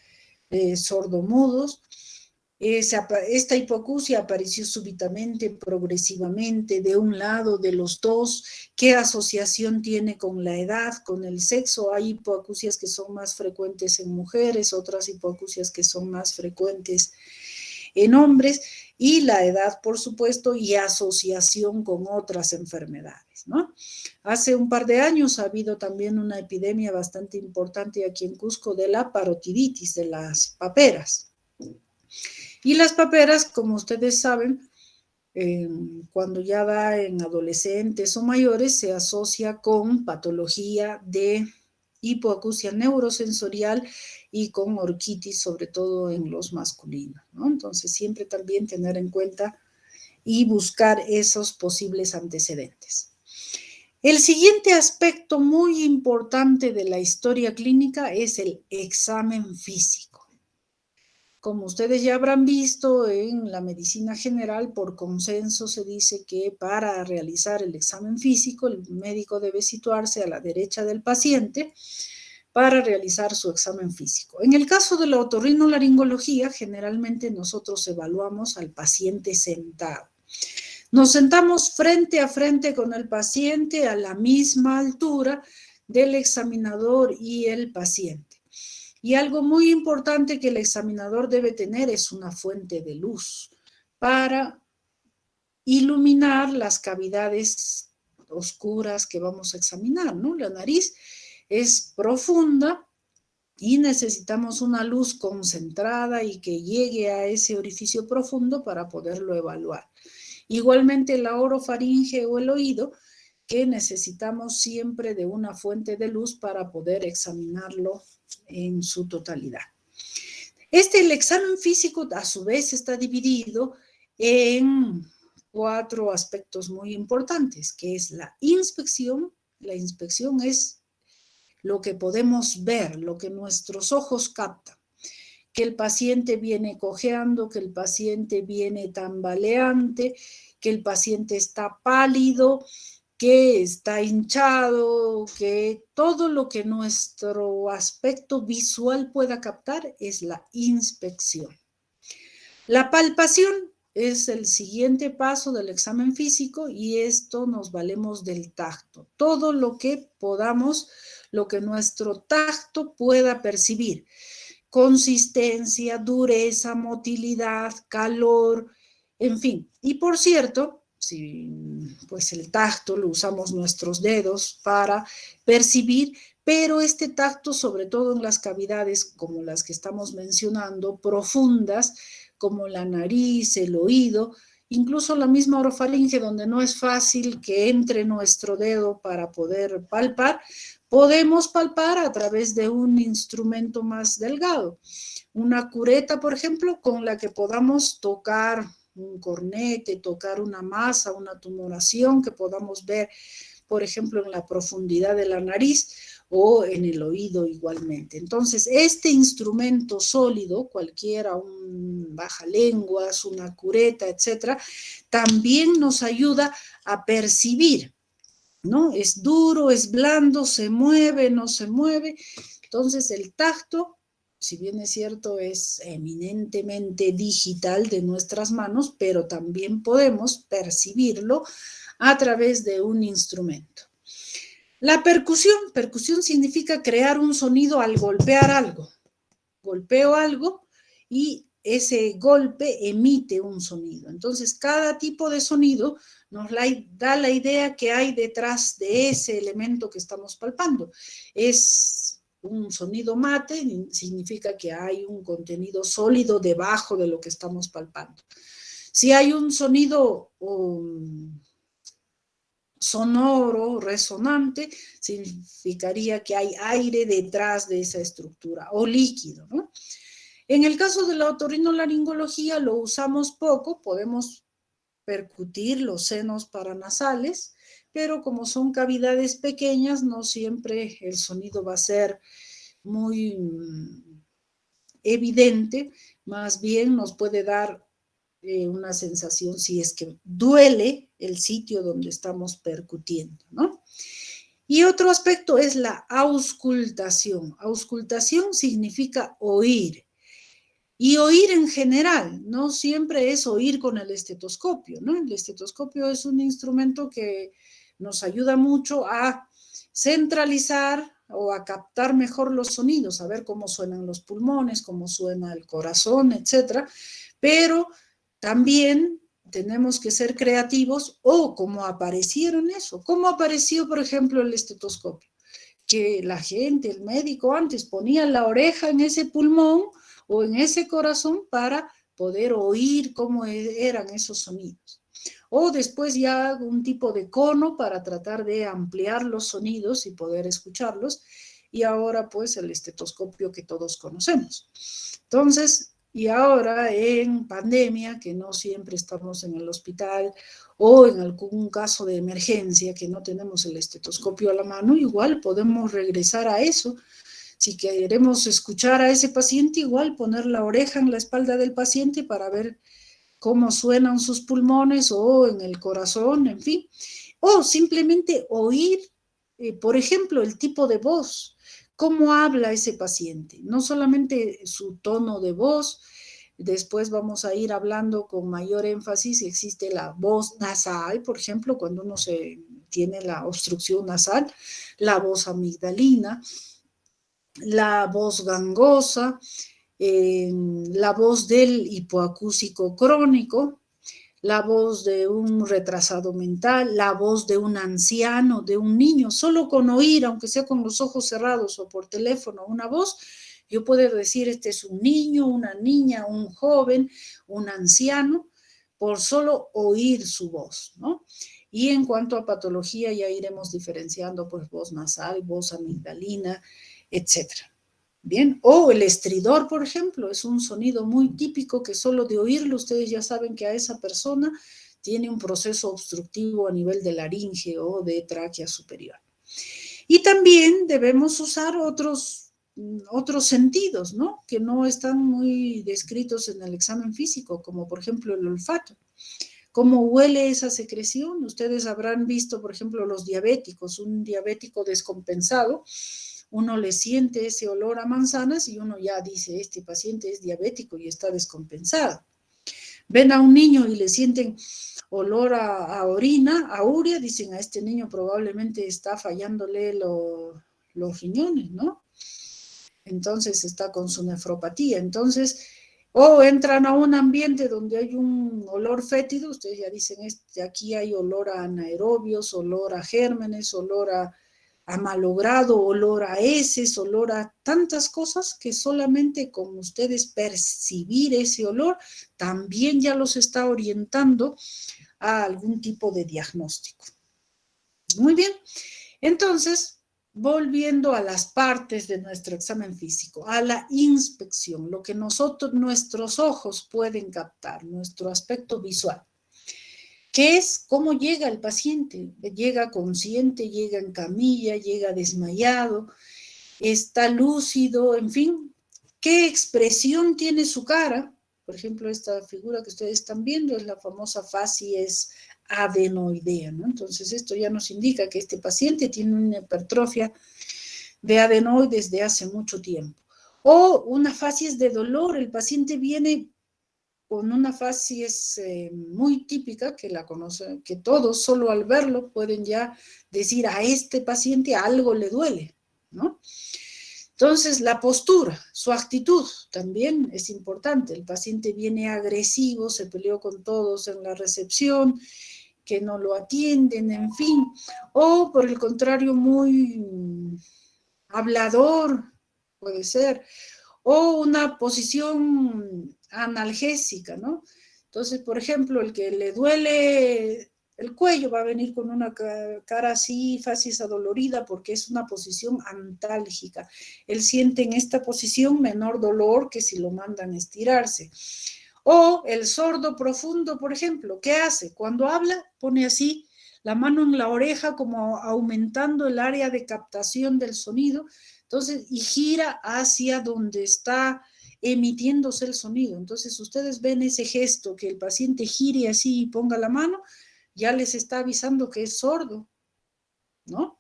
sordomudos. Esta hipoacusia apareció súbitamente, progresivamente, de un lado, de los dos. ¿Qué asociación tiene con la edad, con el sexo? Hay hipoacusias que son más frecuentes en mujeres, otras hipoacusias que son más frecuentes en hombres, y la edad, por supuesto, y asociación con otras enfermedades, ¿no? Hace un par de años ha habido también una epidemia bastante importante aquí en Cusco de la parotiditis, de las paperas. Y las paperas, como ustedes saben, cuando ya va en adolescentes o mayores, se asocia con patología de hipoacusia neurosensorial y con orquitis, sobre todo en los masculinos, ¿no? Entonces, siempre también tener en cuenta y buscar esos posibles antecedentes. El siguiente aspecto muy importante de la historia clínica es el examen físico. Como ustedes ya habrán visto en la medicina general, por consenso se dice que para realizar el examen físico, el médico debe situarse a la derecha del paciente para realizar su examen físico. En el caso de la otorrinolaringología, generalmente nosotros evaluamos al paciente sentado. Nos sentamos frente a frente con el paciente a la misma altura del examinador y el paciente. Y algo muy importante que el examinador debe tener es una fuente de luz para iluminar las cavidades oscuras que vamos a examinar, ¿no? La nariz es profunda y necesitamos una luz concentrada y que llegue a ese orificio profundo para poderlo evaluar. Igualmente la orofaringe o el oído, que necesitamos siempre de una fuente de luz para poder examinarlo en su totalidad. El examen físico a su vez está dividido en 4 aspectos muy importantes, que es la inspección. La inspección es lo que podemos ver, lo que nuestros ojos captan. Que el paciente viene cojeando, que el paciente viene tambaleante, que el paciente está pálido, que está hinchado, que todo lo que nuestro aspecto visual pueda captar es la inspección. La palpación es el siguiente paso del examen físico y esto nos valemos del tacto. Todo lo que podamos, lo que nuestro tacto pueda percibir. Consistencia, dureza, motilidad, calor, en fin. Y por cierto, si pues el tacto lo usamos nuestros dedos para percibir, pero este tacto, sobre todo en las cavidades como las que estamos mencionando, profundas, como la nariz, el oído, incluso la misma orofaringe, donde no es fácil que entre nuestro dedo para poder palpar, podemos palpar a través de un instrumento más delgado. Una cureta, por ejemplo, con la que podamos tocar un cornete, tocar una masa, una tumoración que podamos ver, por ejemplo, en la profundidad de la nariz o en el oído igualmente. Entonces, este instrumento sólido, cualquiera, un bajalenguas, una cureta, etcétera, también nos ayuda a percibir, ¿no? Es duro, es blando, se mueve, no se mueve. Entonces, el tacto, si bien es cierto, es eminentemente digital de nuestras manos, pero también podemos percibirlo a través de un instrumento. La percusión significa crear un sonido al golpear algo. Golpeo algo y ese golpe emite un sonido. Entonces, cada tipo de sonido nos da la idea que hay detrás de ese elemento que estamos palpando. Es un sonido mate, significa que hay un contenido sólido debajo de lo que estamos palpando. Si hay un sonido sonoro, resonante, significaría que hay aire detrás de esa estructura, o líquido, ¿no? En el caso de la otorrinolaringología lo usamos poco, podemos percutir los senos paranasales, pero como son cavidades pequeñas, no siempre el sonido va a ser muy evidente, más bien nos puede dar una sensación si es que duele el sitio donde estamos percutiendo, ¿no? Y otro aspecto es la auscultación. Auscultación significa oír. Y oír en general, no siempre es oír con el estetoscopio, ¿no? El estetoscopio es un instrumento que nos ayuda mucho a centralizar o a captar mejor los sonidos, a ver cómo suenan los pulmones, cómo suena el corazón, etcétera. Pero también tenemos que ser creativos o cómo aparecieron eso. ¿Cómo apareció, por ejemplo, el estetoscopio? Que la gente, el médico antes ponía la oreja en ese pulmón o en ese corazón para poder oír cómo eran esos sonidos. O después ya un tipo de cono para tratar de ampliar los sonidos y poder escucharlos. Y ahora pues el estetoscopio que todos conocemos. Entonces, y ahora en pandemia, que no siempre estamos en el hospital o en algún caso de emergencia que no tenemos el estetoscopio a la mano, igual podemos regresar a eso. Si queremos escuchar a ese paciente, igual poner la oreja en la espalda del paciente para ver cómo suenan sus pulmones o en el corazón, en fin. O simplemente oír, por ejemplo, el tipo de voz, cómo habla ese paciente, no solamente su tono de voz. Después vamos a ir hablando con mayor énfasis. Existe la voz nasal, por ejemplo, cuando uno tiene la obstrucción nasal, la voz amigdalina, la voz gangosa, la voz del hipoacúsico crónico, la voz de un retrasado mental, la voz de un anciano, de un niño. Solo con oír, aunque sea con los ojos cerrados o por teléfono, una voz, yo puedo decir este es un niño, una niña, un joven, un anciano, por solo oír su voz, ¿no? Y en cuanto a patología ya iremos diferenciando pues voz nasal, voz amigdalina, etcétera. Bien, o el estridor, por ejemplo, es un sonido muy típico que solo de oírlo ustedes ya saben que a esa persona tiene un proceso obstructivo a nivel de laringe o de tráquea superior. Y también debemos usar otros sentidos, ¿no? Que no están muy descritos en el examen físico, como por ejemplo el olfato. ¿Cómo huele esa secreción? Ustedes habrán visto, por ejemplo, los diabéticos, un diabético descompensado, uno le siente ese olor a manzanas y uno ya dice, este paciente es diabético y está descompensado. Ven a un niño y le sienten olor a orina, a urea, dicen a este niño probablemente está fallándole los riñones, ¿no? Entonces está con su nefropatía. Entonces, o entran a un ambiente donde hay un olor fétido, ustedes ya dicen, aquí hay olor a anaerobios, olor a gérmenes, olor a a malogrado, olor a heces, olor a tantas cosas que solamente con ustedes percibir ese olor también ya los está orientando a algún tipo de diagnóstico. Muy bien, entonces, volviendo a las partes de nuestro examen físico, a la inspección, lo que nuestros ojos pueden captar, nuestro aspecto visual. ¿Qué es? ¿Cómo llega el paciente? ¿Llega consciente, llega en camilla, llega desmayado, está lúcido, en fin? ¿Qué expresión tiene su cara? Por ejemplo, esta figura que ustedes están viendo es la famosa facies adenoidea, ¿no? Entonces, esto ya nos indica que este paciente tiene una hipertrofia de adenoides de hace mucho tiempo. O una facies de dolor, el paciente viene con una facies muy típica, que la conocen, que todos solo al verlo pueden ya decir a este paciente algo le duele, ¿no? Entonces, la postura, su actitud también es importante. El paciente viene agresivo, se peleó con todos en la recepción, que no lo atienden, en fin. O, por el contrario, muy hablador, puede ser. O una posición analgésica, ¿no? Entonces, por ejemplo, el que le duele el cuello va a venir con una cara así, facies adolorida, porque es una posición antálgica. Él siente en esta posición menor dolor que si lo mandan a estirarse. O el sordo profundo, por ejemplo, ¿qué hace? Cuando habla, pone así la mano en la oreja como aumentando el área de captación del sonido, entonces, y gira hacia donde está emitiéndose el sonido. Entonces, ustedes ven ese gesto, que el paciente gire así y ponga la mano, ya les está avisando que es sordo, ¿no?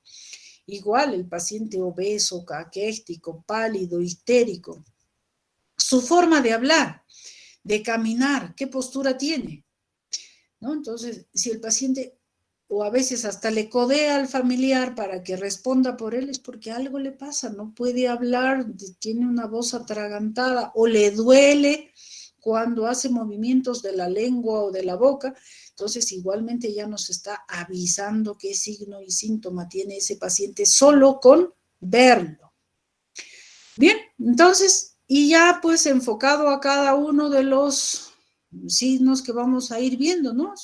Igual el paciente obeso, caquético, pálido, histérico. Su forma de hablar, de caminar, ¿qué postura tiene? ¿No? Entonces, si el paciente, o a veces hasta le codea al familiar para que responda por él, es porque algo le pasa, no puede hablar, tiene una voz atragantada, o le duele cuando hace movimientos de la lengua o de la boca. Entonces, igualmente ya nos está avisando qué signo y síntoma tiene ese paciente solo con verlo. Bien, entonces, y ya pues enfocado a cada uno de los signos que vamos a ir viendo, ¿no?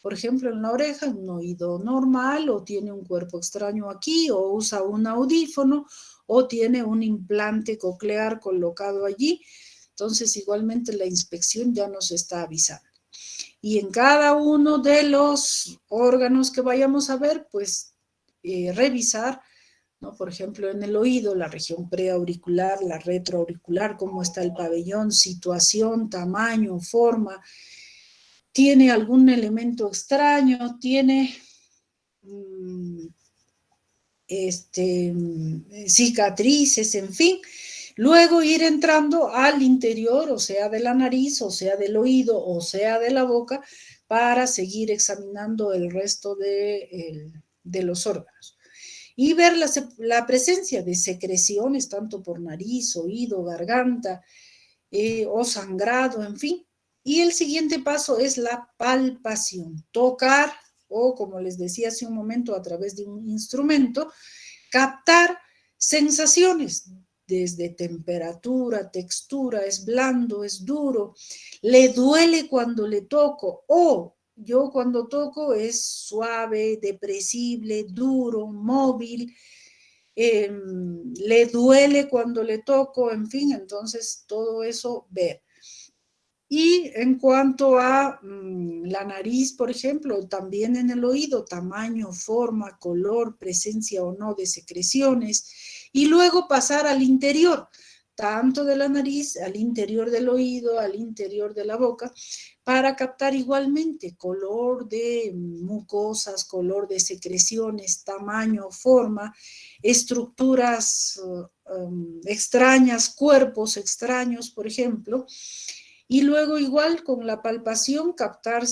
Por ejemplo, en la oreja, un oído normal, o tiene un cuerpo extraño aquí, o usa un audífono, o tiene un implante coclear colocado allí. Entonces, igualmente la inspección ya nos está avisando. Y en cada uno de los órganos que vayamos a ver, pues revisar, ¿no? Por ejemplo, en el oído, la región preauricular, la retroauricular, cómo está el pabellón, situación, tamaño, forma. ¿Tiene algún elemento extraño? ¿Tiene cicatrices? En fin. Luego ir entrando al interior, o sea, de la nariz, o sea, del oído, o sea, de la boca, para seguir examinando el resto de los órganos. Y ver la presencia de secreciones, tanto por nariz, oído, garganta, o sangrado, en fin. Y el siguiente paso es la palpación, tocar, o como les decía hace un momento, a través de un instrumento, captar sensaciones, desde temperatura, textura, es blando, es duro, le duele cuando le toco, o yo cuando toco es suave, depresible, duro, móvil, le duele cuando le toco, en fin, entonces todo eso ver. Y en cuanto a la nariz, por ejemplo, también en el oído, tamaño, forma, color, presencia o no de secreciones, y luego pasar al interior, tanto de la nariz, al interior del oído, al interior de la boca, para captar igualmente color de mucosas, color de secreciones, tamaño, forma, estructuras extrañas, cuerpos extraños, por ejemplo. Y luego igual con la palpación captar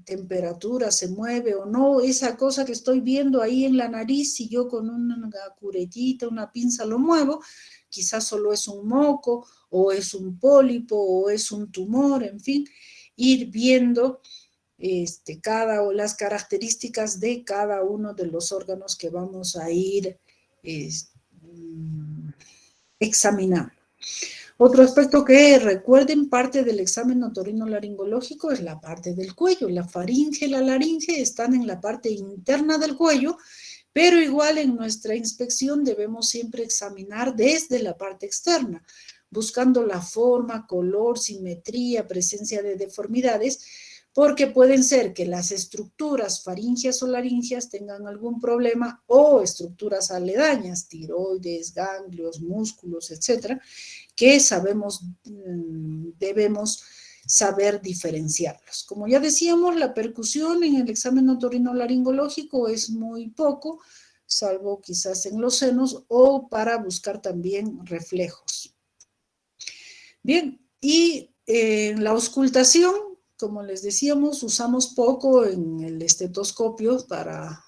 temperatura, se mueve o no, esa cosa que estoy viendo ahí en la nariz, si yo con una curetita, una pinza lo muevo, quizás solo es un moco, o es un pólipo, o es un tumor, en fin, ir viendo las características de cada uno de los órganos que vamos a ir examinando. Otro aspecto que recuerden, parte del examen otorrinolaringológico es la parte del cuello. La faringe y la laringe están en la parte interna del cuello, pero igual en nuestra inspección debemos siempre examinar desde la parte externa, buscando la forma, color, simetría, presencia de deformidades, porque pueden ser que las estructuras faringias o laringias tengan algún problema o estructuras aledañas, tiroides, ganglios, músculos, etcétera, que debemos saber diferenciarlos. Como ya decíamos, la percusión en el examen otorrinolaringológico es muy poco, salvo quizás en los senos o para buscar también reflejos. Bien, y en la auscultación, como les decíamos, usamos poco en el estetoscopio para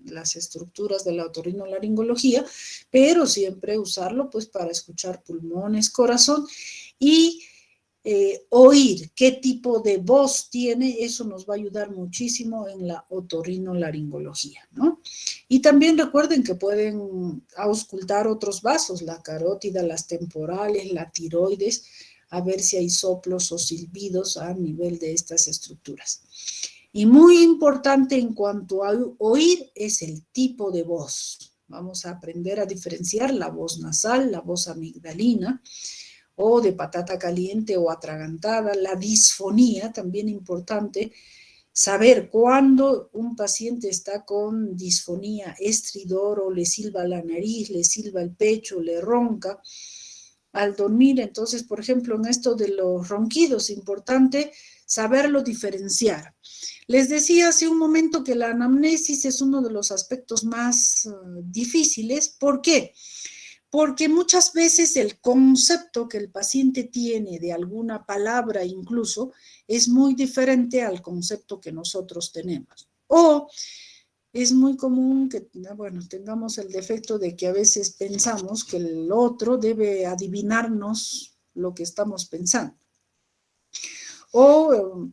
las estructuras de la otorrinolaringología, pero siempre usarlo pues para escuchar pulmones, corazón y oír qué tipo de voz tiene. Eso nos va a ayudar muchísimo en la otorrinolaringología, ¿no? Y también recuerden que pueden auscultar otros vasos, la carótida, las temporales, la tiroides, a ver si hay soplos o silbidos a nivel de estas estructuras. Y muy importante en cuanto a oír es el tipo de voz. Vamos a aprender a diferenciar la voz nasal, la voz amigdalina, o de patata caliente o atragantada, la disfonía, también importante, saber cuándo un paciente está con disfonía, estridor, o le silba la nariz, le silba el pecho, le ronca al dormir. Entonces, por ejemplo, en esto de los ronquidos, importante saberlo diferenciar. Les decía hace un momento que la anamnesis es uno de los aspectos más difíciles. ¿Por qué? Porque muchas veces el concepto que el paciente tiene de alguna palabra incluso es muy diferente al concepto que nosotros tenemos. O es muy común que, bueno, tengamos el defecto de que a veces pensamos que el otro debe adivinarnos lo que estamos pensando. O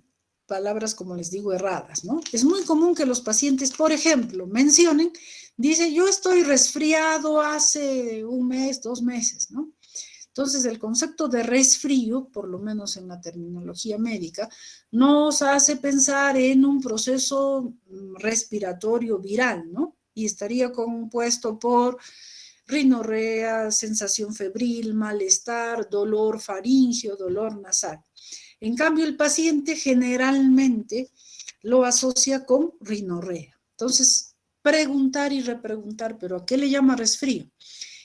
palabras, como les digo, erradas, ¿no? Es muy común que los pacientes, por ejemplo, mencionen, dice, yo estoy resfriado hace un mes, 2 meses, ¿no? Entonces, el concepto de resfrío, por lo menos en la terminología médica, nos hace pensar en un proceso respiratorio viral, ¿no? Y estaría compuesto por rinorrea, sensación febril, malestar, dolor faríngeo, dolor nasal. En cambio, el paciente generalmente lo asocia con rinorrea. Entonces, preguntar y repreguntar, ¿pero a qué le llama resfrío?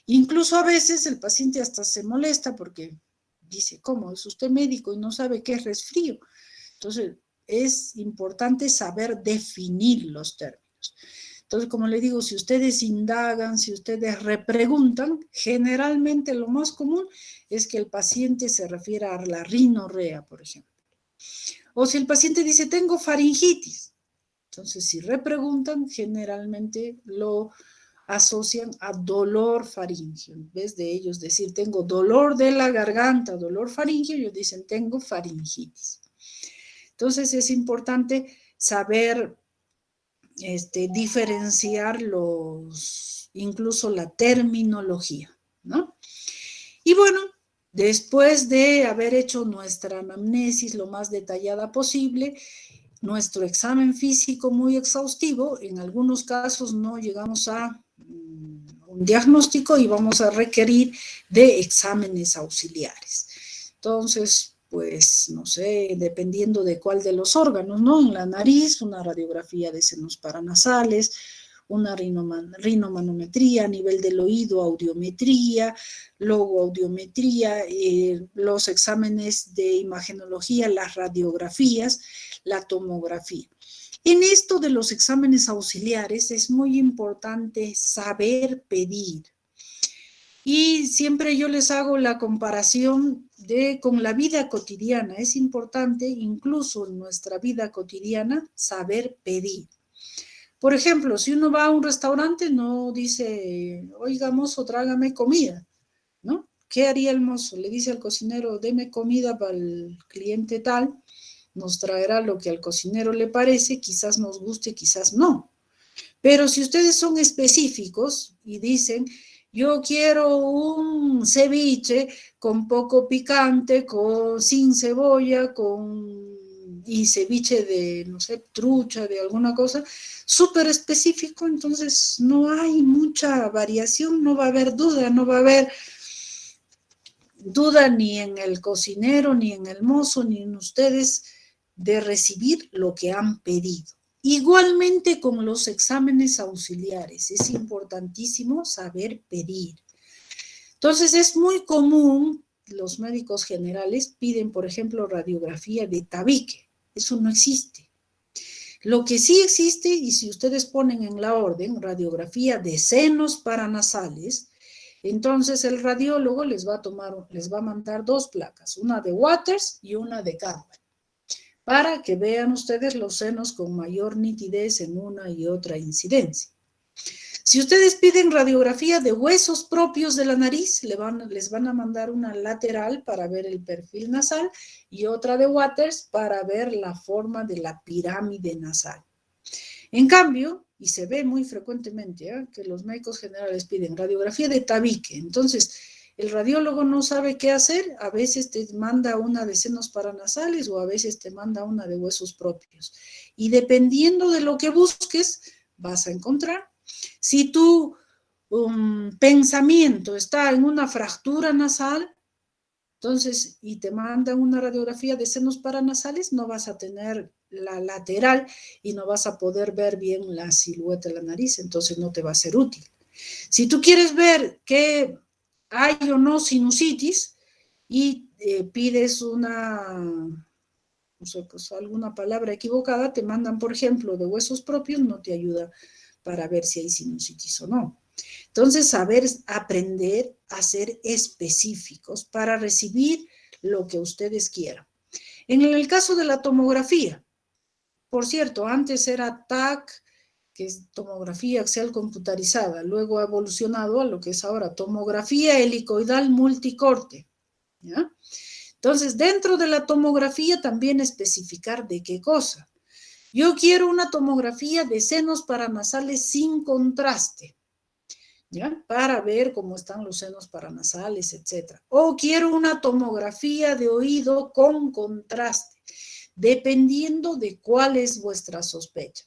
Incluso a veces el paciente hasta se molesta porque dice, ¿cómo? ¿Es usted médico y no sabe qué es resfrío? Entonces, es importante saber definir los términos. Entonces, como le digo, si ustedes indagan, si ustedes repreguntan, generalmente lo más común es que el paciente se refiera a la rinorrea, por ejemplo. O si el paciente dice, tengo faringitis. Entonces, si repreguntan, generalmente lo asocian a dolor faríngeo. En vez de ellos decir, tengo dolor de la garganta, dolor faríngeo, ellos dicen, tengo faringitis. Entonces, es importante saber diferenciar incluso la terminología, ¿no? Y bueno, después de haber hecho nuestra anamnesis lo más detallada posible, nuestro examen físico muy exhaustivo, en algunos casos no llegamos a un diagnóstico y vamos a requerir de exámenes auxiliares. Entonces, pues, no sé, dependiendo de cuál de los órganos, ¿no? En la nariz, una radiografía de senos paranasales, una rinomanometría, a nivel del oído, audiometría, logoaudiometría, los exámenes de imagenología, las radiografías, la tomografía. En esto de los exámenes auxiliares es muy importante saber pedir. Y siempre yo les hago la comparación con la vida cotidiana. Es importante, incluso en nuestra vida cotidiana, saber pedir. Por ejemplo, si uno va a un restaurante, no dice, oiga, mozo, trágame comida, ¿no? ¿Qué haría el mozo? Le dice al cocinero, deme comida para el cliente tal, nos traerá lo que al cocinero le parece, quizás nos guste, quizás no. Pero si ustedes son específicos y dicen, yo quiero un ceviche con poco picante, sin cebolla, y ceviche de, no sé, trucha, de alguna cosa, súper específico, entonces no hay mucha variación, no va a haber duda, no va a haber duda ni en el cocinero, ni en el mozo, ni en ustedes de recibir lo que han pedido. Igualmente con los exámenes auxiliares, es importantísimo saber pedir. Entonces es muy común, los médicos generales piden, por ejemplo, radiografía de tabique. Eso no existe. Lo que sí existe, y si ustedes ponen en la orden radiografía de senos paranasales, entonces el radiólogo les va a mandar 2 placas, una de Waters y una de Campbell, para que vean ustedes los senos con mayor nitidez en una y otra incidencia. Si ustedes piden radiografía de huesos propios de la nariz, les van a mandar una lateral para ver el perfil nasal y otra de Waters para ver la forma de la pirámide nasal. En cambio, y se ve muy frecuentemente, que los médicos generales piden radiografía de tabique, entonces el radiólogo no sabe qué hacer, a veces te manda una de senos paranasales o a veces te manda una de huesos propios. Y dependiendo de lo que busques, vas a encontrar. Si tu pensamiento está en una fractura nasal, entonces, y te mandan una radiografía de senos paranasales, no vas a tener la lateral y no vas a poder ver bien la silueta de la nariz, entonces no te va a ser útil. Si tú quieres ver que hay o no sinusitis y pides una, no sé, pues alguna palabra equivocada, te mandan, por ejemplo, de huesos propios, no te ayuda para ver si hay sinusitis o no. Entonces, saber aprender a ser específicos para recibir lo que ustedes quieran. En el caso de la tomografía, por cierto, antes era TAC, que es tomografía axial computarizada, luego ha evolucionado a lo que es ahora tomografía helicoidal multicorte, ¿ya? Entonces, dentro de la tomografía también especificar de qué cosa. Yo quiero una tomografía de senos paranasales sin contraste, ¿ya? Para ver cómo están los senos paranasales, etc. O quiero una tomografía de oído con contraste, dependiendo de cuál es vuestra sospecha.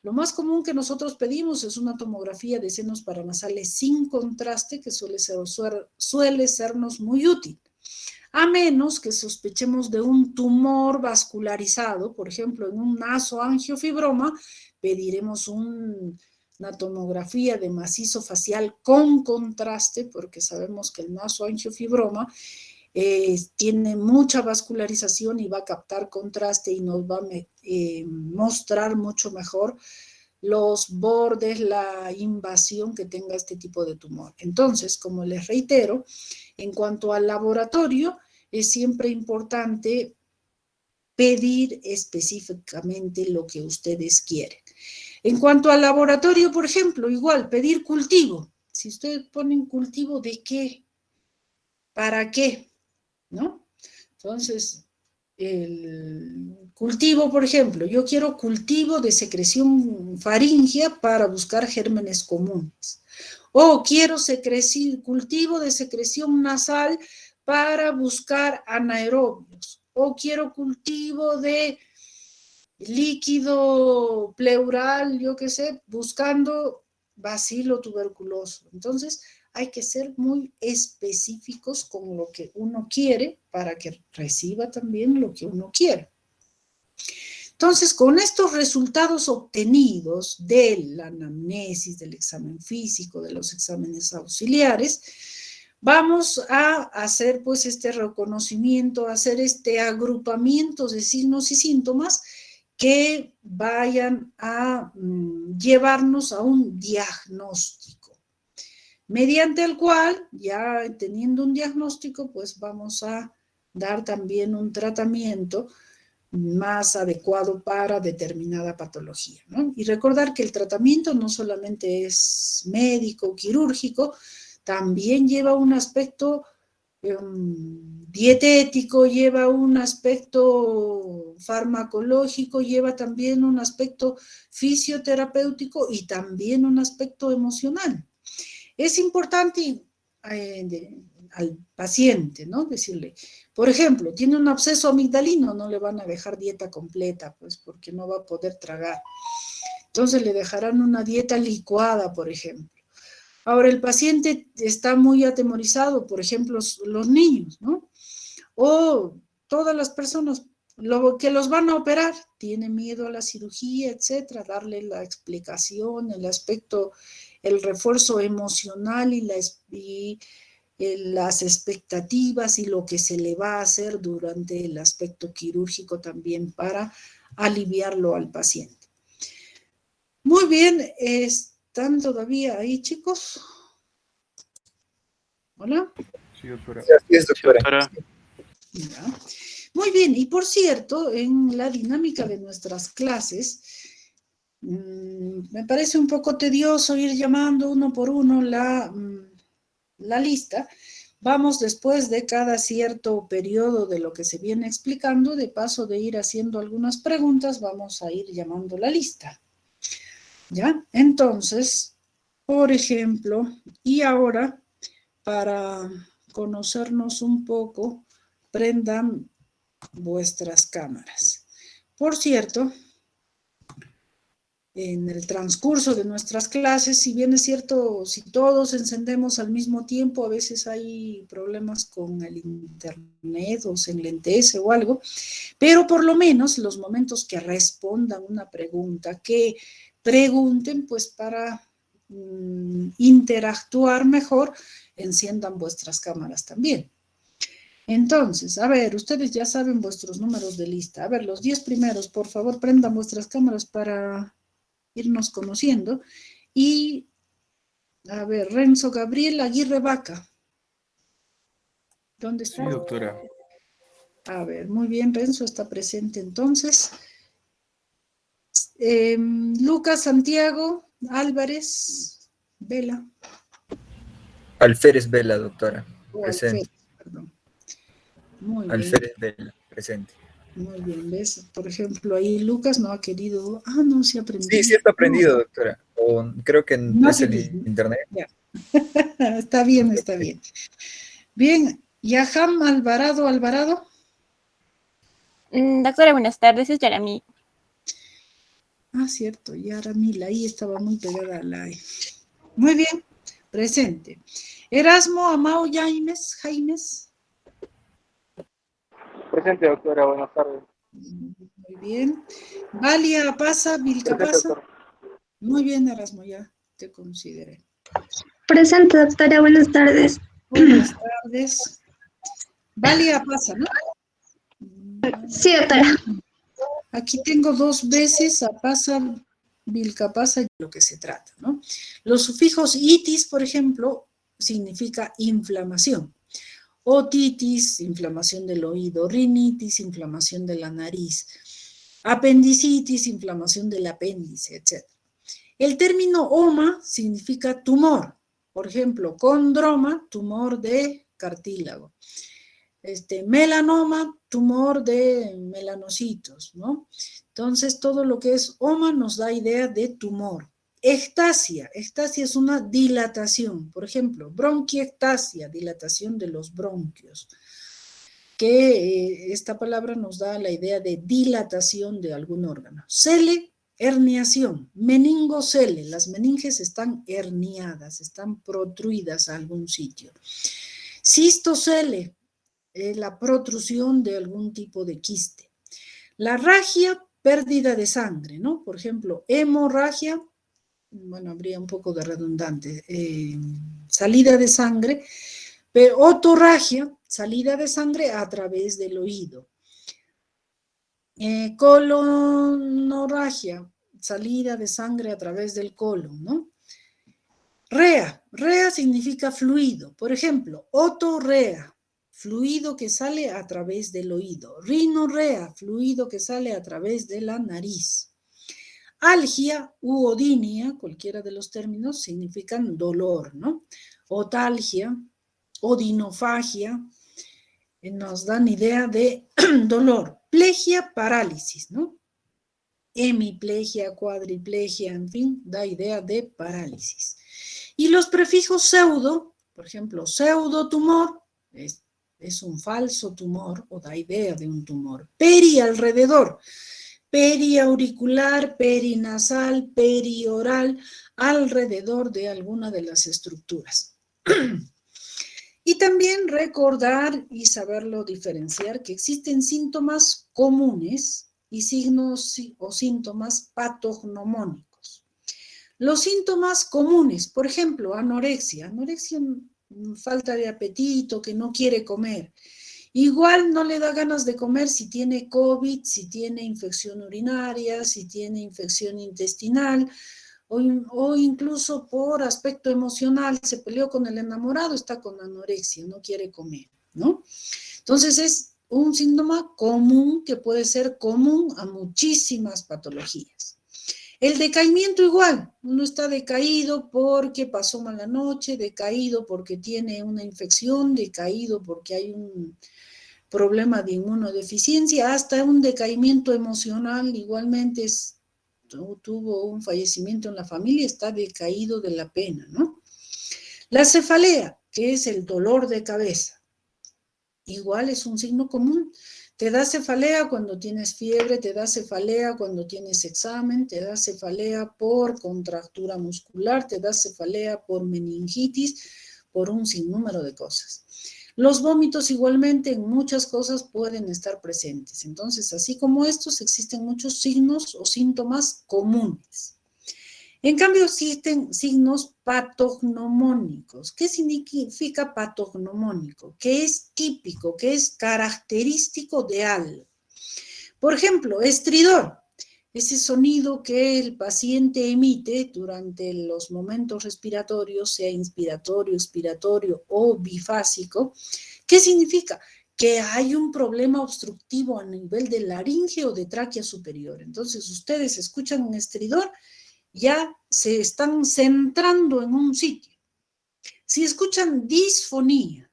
Lo más común que nosotros pedimos es una tomografía de senos paranasales sin contraste, que suele sernos muy útil. A menos que sospechemos de un tumor vascularizado, por ejemplo, en un nasoangiofibroma, pediremos una tomografía de macizo facial con contraste, porque sabemos que el nasoangiofibroma tiene mucha vascularización y va a captar contraste y nos va a mostrar mucho mejor los bordes, la invasión que tenga este tipo de tumor. Entonces, como les reitero, en cuanto al laboratorio, es siempre importante pedir específicamente lo que ustedes quieren. En cuanto al laboratorio, por ejemplo, igual, pedir cultivo. Si ustedes ponen cultivo, ¿de qué? ¿Para qué? ¿No? Entonces, el cultivo, por ejemplo, yo quiero cultivo de secreción faríngea para buscar gérmenes comunes. O quiero cultivo de secreción nasal para buscar anaerobios. O quiero cultivo de líquido pleural, yo qué sé, buscando bacilo tuberculoso. Entonces, hay que ser muy específicos con lo que uno quiere para que reciba también lo que uno quiere. Entonces, con estos resultados obtenidos de la anamnesis, del examen físico, de los exámenes auxiliares, vamos a hacer pues este reconocimiento, hacer este agrupamiento de signos y síntomas que vayan a llevarnos a un diagnóstico, mediante el cual, ya teniendo un diagnóstico, pues vamos a dar también un tratamiento más adecuado para determinada patología, ¿no? Y recordar que el tratamiento no solamente es médico, quirúrgico, también lleva un aspecto dietético, lleva un aspecto farmacológico, lleva también un aspecto fisioterapéutico y también un aspecto emocional. Es importante al paciente, ¿no? Decirle, por ejemplo, tiene un absceso amigdalino, no le van a dejar dieta completa, pues porque no va a poder tragar. Entonces le dejarán una dieta licuada, por ejemplo. Ahora, el paciente está muy atemorizado, por ejemplo, los niños, ¿no? O todas las personas que los van a operar, tiene miedo a la cirugía, etcétera, darle la explicación, el aspecto, el refuerzo emocional y las expectativas y lo que se le va a hacer durante el aspecto quirúrgico también para aliviarlo al paciente. Muy bien, ¿están todavía ahí, chicos? ¿Hola? Sí, doctora. Sí, así es, doctora. Ya. Muy bien, y por cierto, en la dinámica de nuestras clases, me parece un poco tedioso ir llamando uno por uno la lista. Vamos después de cada cierto periodo de lo que se viene explicando, de paso de ir haciendo algunas preguntas, vamos a ir llamando la lista. ¿Ya? Entonces, por ejemplo, y ahora, para conocernos un poco, prendan vuestras cámaras. Por cierto, en el transcurso de nuestras clases, si bien es cierto, si todos encendemos al mismo tiempo, a veces hay problemas con el internet o se enlentece o algo, pero por lo menos los momentos que respondan una pregunta, que pregunten pues para interactuar mejor, enciendan vuestras cámaras también. Entonces, a ver, ustedes ya saben vuestros números de lista. A ver, los 10 primeros, por favor, prendan vuestras cámaras para irnos conociendo. Y, a ver, Renzo Gabriel Aguirre Vaca. ¿Dónde está? Sí, doctora. A ver, muy bien, Renzo está presente entonces. Lucas Santiago Álvarez Vela. Alférez Vela, doctora. O Presente. Alférez, perdón. Muy bien. Alférez Vela, presente. Muy bien, ¿ves? Por ejemplo, ahí Lucas no ha querido... Ah, no, sí aprendió. Sí está aprendido, doctora. O creo que No es el quería. internet. Ya. Está bien, está bien. Bien, Yaham Alvarado. Doctora, buenas tardes, es Yarami. Ah, cierto, Yaramil, ahí estaba muy pegada a la... Muy bien, presente. Erasmo Amao Jaimes. Presente, doctora, buenas tardes. Muy bien. Valia Pasa, Vilca Presente, Pasa. doctora. Muy bien, Erasmo, ya te consideré. Presente, doctora, buenas tardes. Buenas tardes. Valia Pasa, ¿no? Sí, doctora. Aquí tengo 2 veces a pasa, vilca pasa, de lo que se trata, ¿no? Los sufijos itis, por ejemplo, significa inflamación. Otitis, inflamación del oído. Rinitis, inflamación de la nariz. Apendicitis, inflamación del apéndice, etc. El término oma significa tumor. Por ejemplo, condroma, tumor de cartílago. Melanoma, tumor de melanocitos, ¿no? Entonces, todo lo que es oma nos da idea de tumor. Ectasia es una dilatación, por ejemplo, bronquiectasia, dilatación de los bronquios, que esta palabra nos da la idea de dilatación de algún órgano. Cele, herniación, meningocele, las meninges están herniadas, están protruidas a algún sitio. Cistocele, la protrusión de algún tipo de quiste. La ragia, pérdida de sangre, ¿no? Por ejemplo, hemorragia, bueno, habría un poco de redundante, salida de sangre, pero otorragia, salida de sangre a través del oído. Colonorragia, salida de sangre a través del colon, ¿no? Rea significa fluido, por ejemplo, otorrea, fluido que sale a través del oído. Rinorrea, fluido que sale a través de la nariz. Algia u odinia, cualquiera de los términos, significan dolor, ¿no? Otalgia, odinofagia, nos dan idea de dolor. Plegia, parálisis, ¿no? Hemiplegia, cuadriplegia, en fin, da idea de parálisis. Y los prefijos pseudo, por ejemplo, pseudotumor, es un falso tumor o da idea de un tumor. Peri, alrededor. Periauricular, perinasal, perioral, alrededor de alguna de las estructuras. Y también recordar y saberlo diferenciar que existen síntomas comunes y signos o síntomas patognomónicos. Los síntomas comunes, por ejemplo, anorexia, falta de apetito, que no quiere comer. Igual no le da ganas de comer si tiene COVID, si tiene infección urinaria, si tiene infección intestinal, o incluso por aspecto emocional, se peleó con el enamorado, está con anorexia, no quiere comer, ¿no? Entonces es un síntoma común que puede ser común a muchísimas patologías. El decaimiento igual, uno está decaído porque pasó mala noche, decaído porque tiene una infección, decaído porque hay un problema de inmunodeficiencia, hasta un decaimiento emocional, igualmente tuvo un fallecimiento en la familia, está decaído de la pena, ¿no? La cefalea, que es el dolor de cabeza, igual es un signo común. Te da cefalea cuando tienes fiebre, te da cefalea cuando tienes examen, te da cefalea por contractura muscular, te da cefalea por meningitis, por un sinnúmero de cosas. Los vómitos igualmente en muchas cosas pueden estar presentes. Entonces, así como estos, existen muchos signos o síntomas comunes. En cambio, existen signos patognomónicos. ¿Qué significa patognomónico? Que es típico, que es característico de algo. Por ejemplo, estridor. Ese sonido que el paciente emite durante los momentos respiratorios, sea inspiratorio, expiratorio o bifásico. ¿Qué significa? Que hay un problema obstructivo a nivel de laringe o de tráquea superior. Entonces, ustedes escuchan un estridor, ya se están centrando en un sitio. Si escuchan disfonía,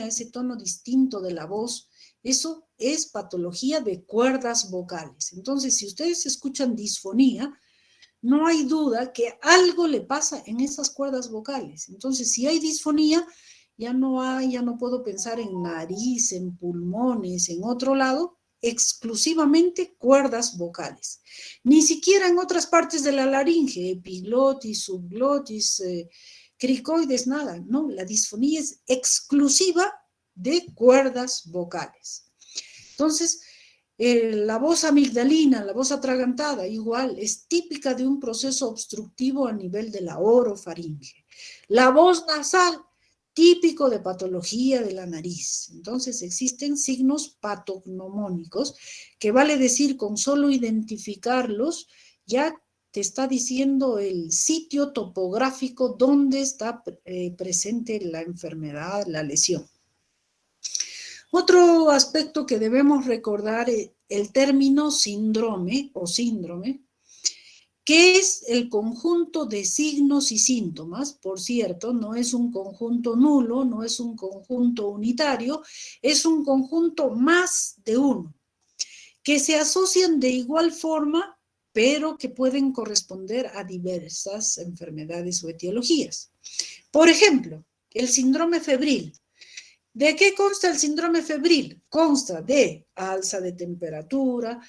ese tono distinto de la voz, eso es patología de cuerdas vocales. Entonces, si ustedes escuchan disfonía, no hay duda que algo le pasa en esas cuerdas vocales. Entonces, si hay disfonía, ya no puedo pensar en nariz, en pulmones, en otro lado, exclusivamente cuerdas vocales. Ni siquiera en otras partes de la laringe, epiglotis, subglotis, cricoides, nada, no, la disfonía es exclusiva de cuerdas vocales. Entonces, la voz amigdalina, la voz atragantada, igual, es típica de un proceso obstructivo a nivel de la orofaringe. La voz nasal, típico de patología de la nariz. Entonces, existen signos patognomónicos que vale decir con solo identificarlos, ya te está diciendo el sitio topográfico donde está presente la enfermedad, la lesión. Otro aspecto que debemos recordar es el término síndrome o síndrome, que es el conjunto de signos y síntomas. Por cierto, no es un conjunto nulo, no es un conjunto unitario, es un conjunto más de uno, que se asocian de igual forma, pero que pueden corresponder a diversas enfermedades o etiologías. Por ejemplo, el síndrome febril. ¿De qué consta el síndrome febril? Consta de alza de temperatura,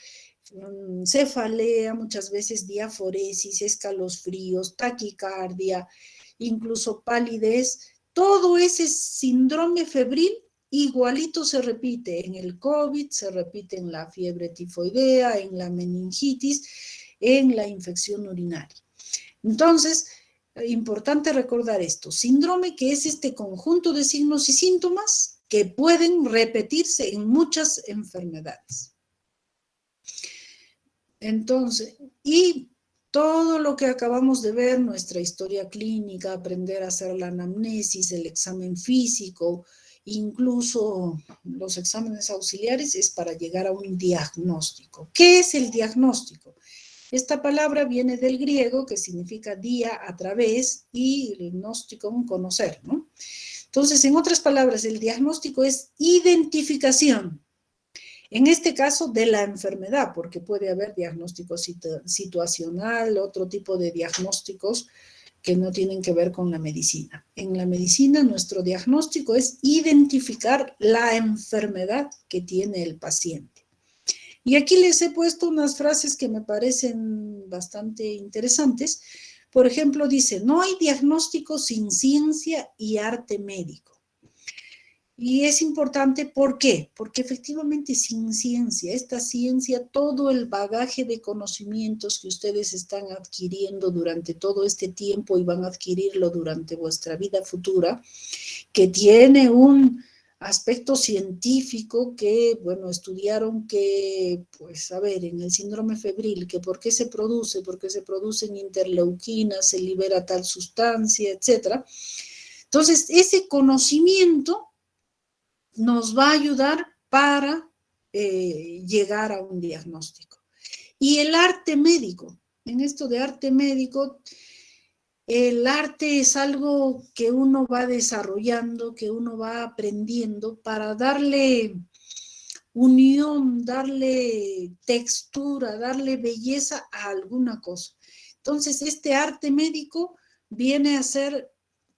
cefalea, muchas veces diaforesis, escalofríos, taquicardia, incluso palidez. Todo ese síndrome febril igualito se repite en el COVID, se repite en la fiebre tifoidea, en la meningitis, en la infección urinaria. Entonces, importante recordar esto, síndrome que es este conjunto de signos y síntomas que pueden repetirse en muchas enfermedades. Entonces, y todo lo que acabamos de ver, nuestra historia clínica, aprender a hacer la anamnesis, el examen físico, incluso los exámenes auxiliares, es para llegar a un diagnóstico. ¿Qué es el diagnóstico? Esta palabra viene del griego, que significa día, a través, y el gnóstico, conocer, ¿no? Entonces, en otras palabras, el diagnóstico es identificación, en este caso de la enfermedad, porque puede haber diagnóstico situacional, otro tipo de diagnósticos que no tienen que ver con la medicina. En la medicina, nuestro diagnóstico es identificar la enfermedad que tiene el paciente. Y aquí les he puesto unas frases que me parecen bastante interesantes. Por ejemplo, dice, no hay diagnóstico sin ciencia y arte médico. Y es importante, ¿por qué? Porque efectivamente sin ciencia, esta ciencia, todo el bagaje de conocimientos que ustedes están adquiriendo durante todo este tiempo y van a adquirirlo durante vuestra vida futura, que tiene un aspecto científico que, bueno, estudiaron que, pues, a ver, en el síndrome febril, que por qué se producen interleuquinas, se libera tal sustancia, etcétera. Entonces, ese conocimiento nos va a ayudar para llegar a un diagnóstico. Y el arte médico, en esto de arte médico, el arte es algo que uno va desarrollando, que uno va aprendiendo para darle unión, darle textura, darle belleza a alguna cosa. Entonces, este arte médico viene a ser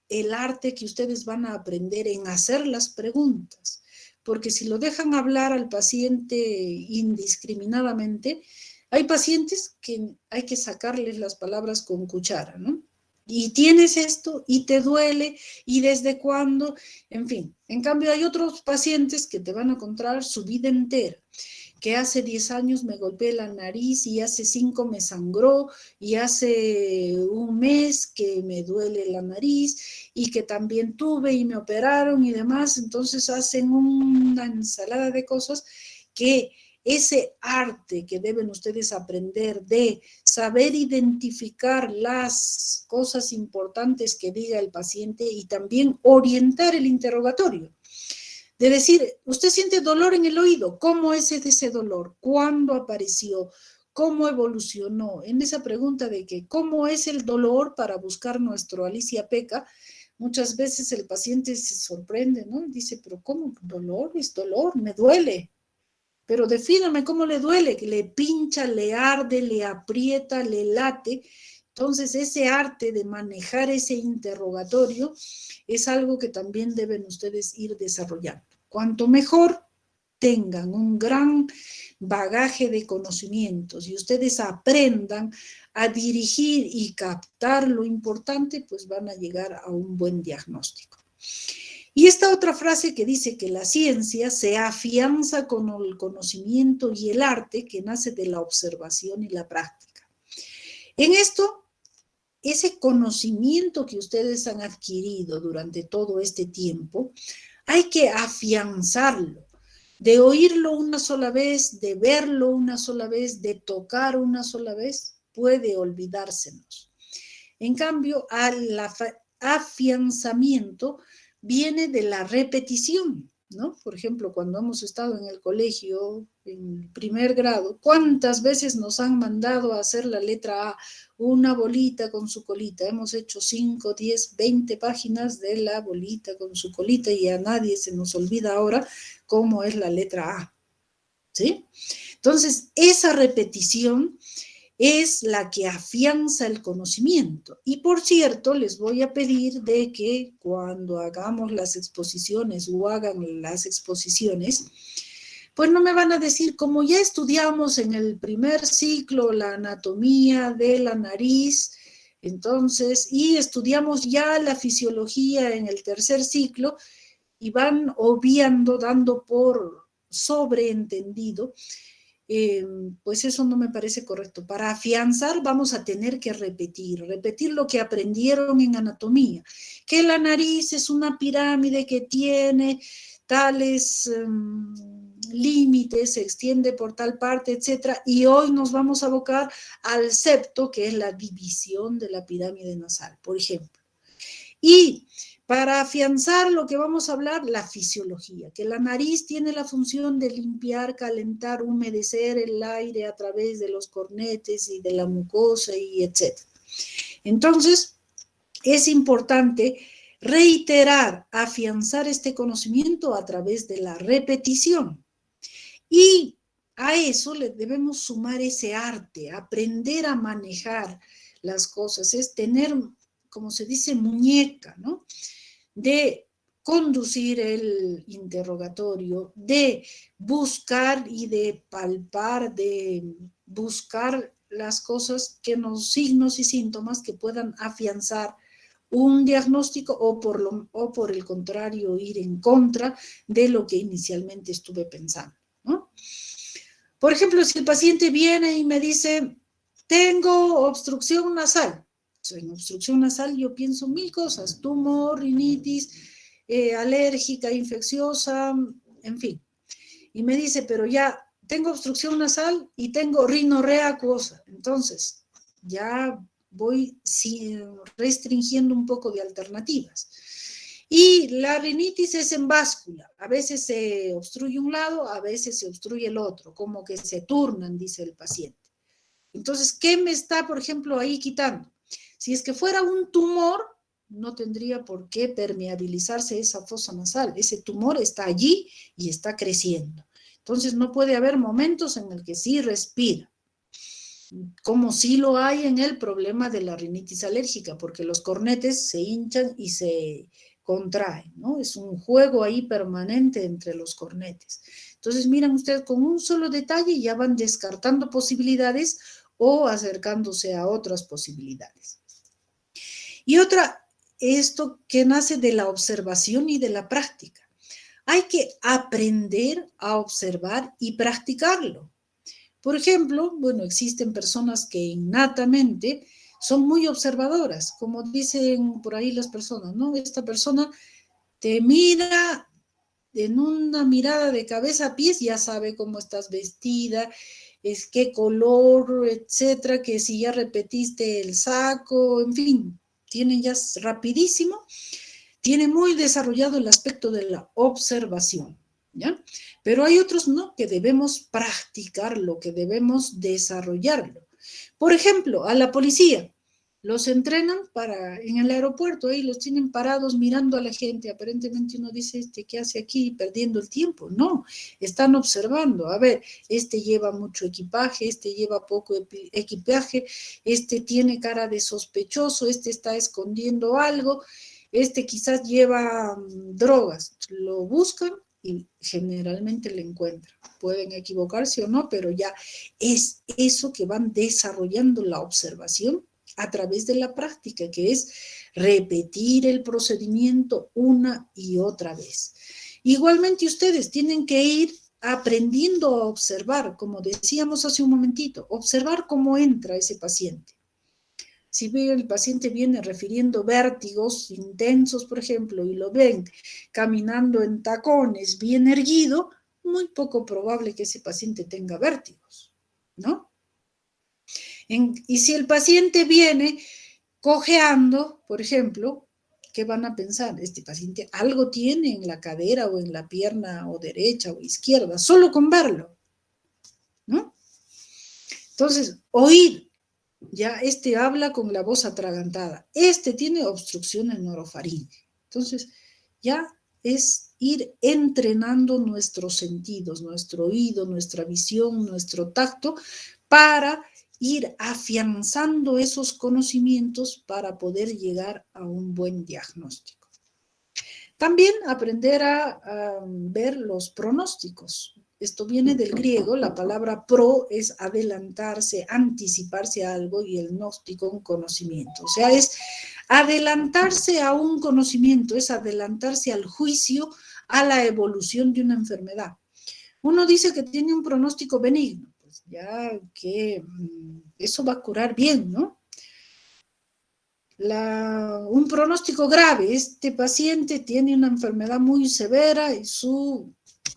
el arte que ustedes van a aprender en hacer las preguntas, porque si lo dejan hablar al paciente indiscriminadamente, hay pacientes que hay que sacarles las palabras con cuchara, ¿no? Y tienes esto, y te duele, y desde cuándo, en fin. En cambio, hay otros pacientes que te van a contar su vida entera, que hace 10 años me golpeé la nariz y hace 5 me sangró y hace un mes que me duele la nariz y que también tuve y me operaron y demás. Entonces hacen una ensalada de cosas que ese arte que deben ustedes aprender de saber identificar las cosas importantes que diga el paciente y también orientar el interrogatorio. De decir, usted siente dolor en el oído, ¿cómo es ese dolor? ¿Cuándo apareció? ¿Cómo evolucionó? En esa pregunta de que ¿cómo es el dolor para buscar nuestro Alicia Peca? Muchas veces el paciente se sorprende, ¿no? Dice, pero ¿cómo? ¿Dolor? Es dolor, me duele. Pero defíname cómo le duele, que le pincha, le arde, le aprieta, le late. Entonces, ese arte de manejar ese interrogatorio es algo que también deben ustedes ir desarrollando. Cuanto mejor tengan un gran bagaje de conocimientos y ustedes aprendan a dirigir y captar lo importante, pues van a llegar a un buen diagnóstico. Y esta otra frase que dice que la ciencia se afianza con el conocimiento y el arte que nace de la observación y la práctica. En esto, ese conocimiento que ustedes han adquirido durante todo este tiempo, hay que afianzarlo, de oírlo una sola vez, de verlo una sola vez, de tocar una sola vez, puede olvidársenos. En cambio, al afianzamiento viene de la repetición, ¿no? Por ejemplo, cuando hemos estado en el colegio, en primer grado, ¿cuántas veces nos han mandado a hacer la letra A? Una bolita con su colita. Hemos hecho 5, 10, 20 páginas de la bolita con su colita y a nadie se nos olvida ahora cómo es la letra A, ¿sí? Entonces, esa repetición es la que afianza el conocimiento. Y por cierto, les voy a pedir de que cuando hagamos las exposiciones o hagan las exposiciones, pues no me van a decir, como ya estudiamos en el primer ciclo la anatomía de la nariz, entonces, y estudiamos ya la fisiología en el tercer ciclo, y van obviando, dando por sobreentendido, pues eso no me parece correcto. Para afianzar vamos a tener que repetir lo que aprendieron en anatomía, que la nariz es una pirámide que tiene tales límites, se extiende por tal parte, etcétera, y hoy nos vamos a abocar al septo, que es la división de la pirámide nasal, por ejemplo. Y para afianzar lo que vamos a hablar, la fisiología, que la nariz tiene la función de limpiar, calentar, humedecer el aire a través de los cornetes y de la mucosa y etc. Entonces, es importante reiterar, afianzar este conocimiento a través de la repetición. Y a eso le debemos sumar ese arte, aprender a manejar las cosas, es tener, como se dice, muñeca, ¿no? De conducir el interrogatorio, de buscar y de palpar, de buscar las cosas que nos, signos y síntomas que puedan afianzar un diagnóstico o por el contrario ir en contra de lo que inicialmente estuve pensando, ¿no? Por ejemplo, si el paciente viene y me dice, tengo obstrucción nasal. En obstrucción nasal yo pienso 1000 cosas, tumor, rinitis, alérgica, infecciosa, en fin. Y me dice, pero ya tengo obstrucción nasal y tengo rinorrea acuosa. Entonces, ya voy restringiendo un poco de alternativas. Y la rinitis es en báscula. A veces se obstruye un lado, a veces se obstruye el otro, como que se turnan, dice el paciente. Entonces, ¿qué me está, por ejemplo, ahí quitando? Si es que fuera un tumor, no tendría por qué permeabilizarse esa fosa nasal. Ese tumor está allí y está creciendo. Entonces, no puede haber momentos en el que sí respira, como sí lo hay en el problema de la rinitis alérgica, porque los cornetes se hinchan y se contraen, ¿no? Es un juego ahí permanente entre los cornetes. Entonces, miren ustedes, con un solo detalle ya van descartando posibilidades o acercándose a otras posibilidades. Y otra, esto que nace de la observación y de la práctica. Hay que aprender a observar y practicarlo. Por ejemplo, bueno, existen personas que innatamente son muy observadoras, como dicen por ahí las personas, ¿no? Esta persona te mira en una mirada de cabeza a pies, ya sabe cómo estás vestida, es qué color, etcétera, que si ya repetiste el saco, en fin, tienen ya rapidísimo, tiene muy desarrollado el aspecto de la observación, ¿ya? Pero hay otros no, que debemos practicarlo, que debemos desarrollarlo. Por ejemplo, a la policía, los entrenan en el aeropuerto, ahí los tienen parados mirando a la gente, aparentemente uno dice, ¿qué hace aquí perdiendo el tiempo? No, están observando, a ver, lleva mucho equipaje, lleva poco equipaje, tiene cara de sospechoso, está escondiendo algo, quizás lleva drogas, lo buscan y generalmente le encuentran. Pueden equivocarse o no, pero ya es eso que van desarrollando la observación a través de la práctica, que es repetir el procedimiento una y otra vez. Igualmente ustedes tienen que ir aprendiendo a observar, como decíamos hace un momentito, observar cómo entra ese paciente. Si el paciente viene refiriendo vértigos intensos, por ejemplo, y lo ven caminando en tacones, bien erguido, muy poco probable que ese paciente tenga vértigos, ¿no? Y si el paciente viene cojeando, por ejemplo, ¿qué van a pensar? Este paciente algo tiene en la cadera o en la pierna o derecha o izquierda, solo con verlo, ¿no? Entonces, oír. Ya habla con la voz atragantada. Tiene obstrucción en orofaringe. Entonces, ya es ir entrenando nuestros sentidos, nuestro oído, nuestra visión, nuestro tacto, para ir afianzando esos conocimientos para poder llegar a un buen diagnóstico. También aprender a ver los pronósticos. Esto viene del griego, la palabra pro es adelantarse, anticiparse a algo y el gnóstico un conocimiento. O sea, es adelantarse a un conocimiento, es adelantarse al juicio, a la evolución de una enfermedad. Uno dice que tiene un pronóstico benigno, pues ya que eso va a curar bien, ¿no? Un pronóstico grave, este paciente tiene una enfermedad muy severa y su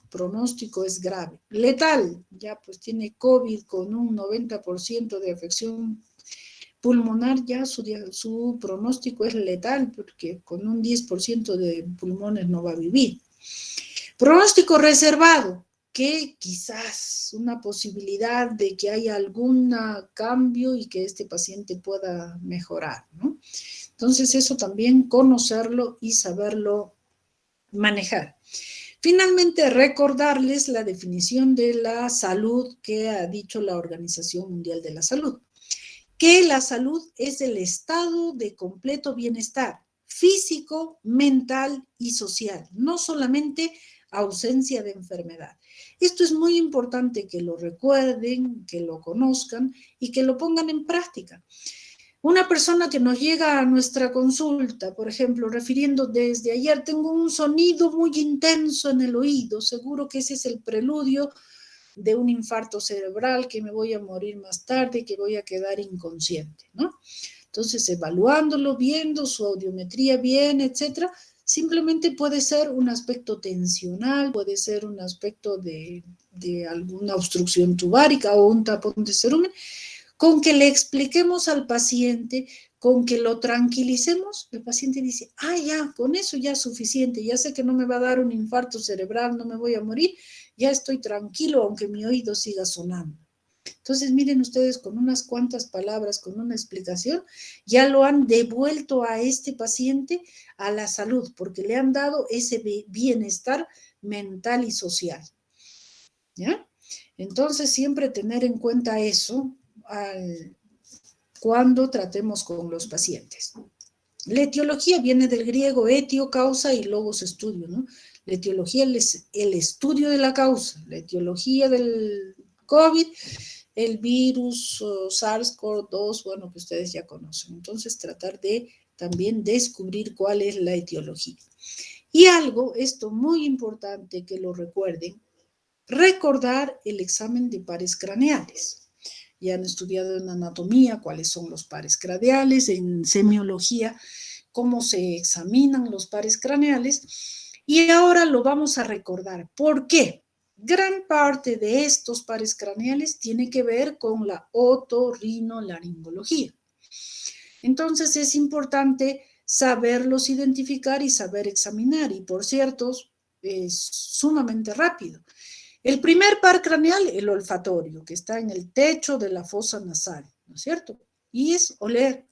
pronóstico es grave. Letal, ya pues tiene COVID con un 90% de afección pulmonar, ya su pronóstico es letal porque con un 10% de pulmones no va a vivir. Pronóstico reservado, que quizás una posibilidad de que haya algún cambio y que este paciente pueda mejorar, ¿no? Entonces eso también conocerlo y saberlo manejar. Finalmente, recordarles la definición de la salud que ha dicho la Organización Mundial de la Salud, que la salud es el estado de completo bienestar físico, mental y social, no solamente ausencia de enfermedad. Esto es muy importante que lo recuerden, que lo conozcan y que lo pongan en práctica. Una persona que nos llega a nuestra consulta, por ejemplo, refiriendo desde ayer, tengo un sonido muy intenso en el oído, seguro que ese es el preludio de un infarto cerebral, que me voy a morir más tarde, que voy a quedar inconsciente, ¿no? Entonces, evaluándolo, viendo su audiometría bien, etcétera, simplemente puede ser un aspecto tensional, puede ser un aspecto de alguna obstrucción tubárica o un tapón de cerumen. Con que le expliquemos al paciente, con que lo tranquilicemos, el paciente dice, ya, con eso ya es suficiente, ya sé que no me va a dar un infarto cerebral, no me voy a morir, ya estoy tranquilo, aunque mi oído siga sonando. Entonces, miren ustedes, con unas cuantas palabras, con una explicación, ya lo han devuelto a este paciente a la salud, porque le han dado ese bienestar mental y social. ¿Ya? Entonces, siempre tener en cuenta eso cuando tratemos con los pacientes. La etiología viene del griego etio, causa, y logos, estudio, ¿no? La etiología es el estudio de la causa. La etiología del COVID, el virus SARS-CoV-2, bueno, que ustedes ya conocen. Entonces, tratar de también descubrir cuál es la etiología. Y algo, esto muy importante que lo recuerden, recordar el examen de pares craneales. Ya han estudiado en anatomía cuáles son los pares craneales, en semiología cómo se examinan los pares craneales, y ahora lo vamos a recordar. ¿Por qué? Gran parte de estos pares craneales tiene que ver con la otorrinolaringología. Entonces es importante saberlos identificar y saber examinar, y por cierto, es sumamente rápido. El primer par craneal, el olfatorio, que está en el techo de la fosa nasal, ¿no es cierto? Y es oler.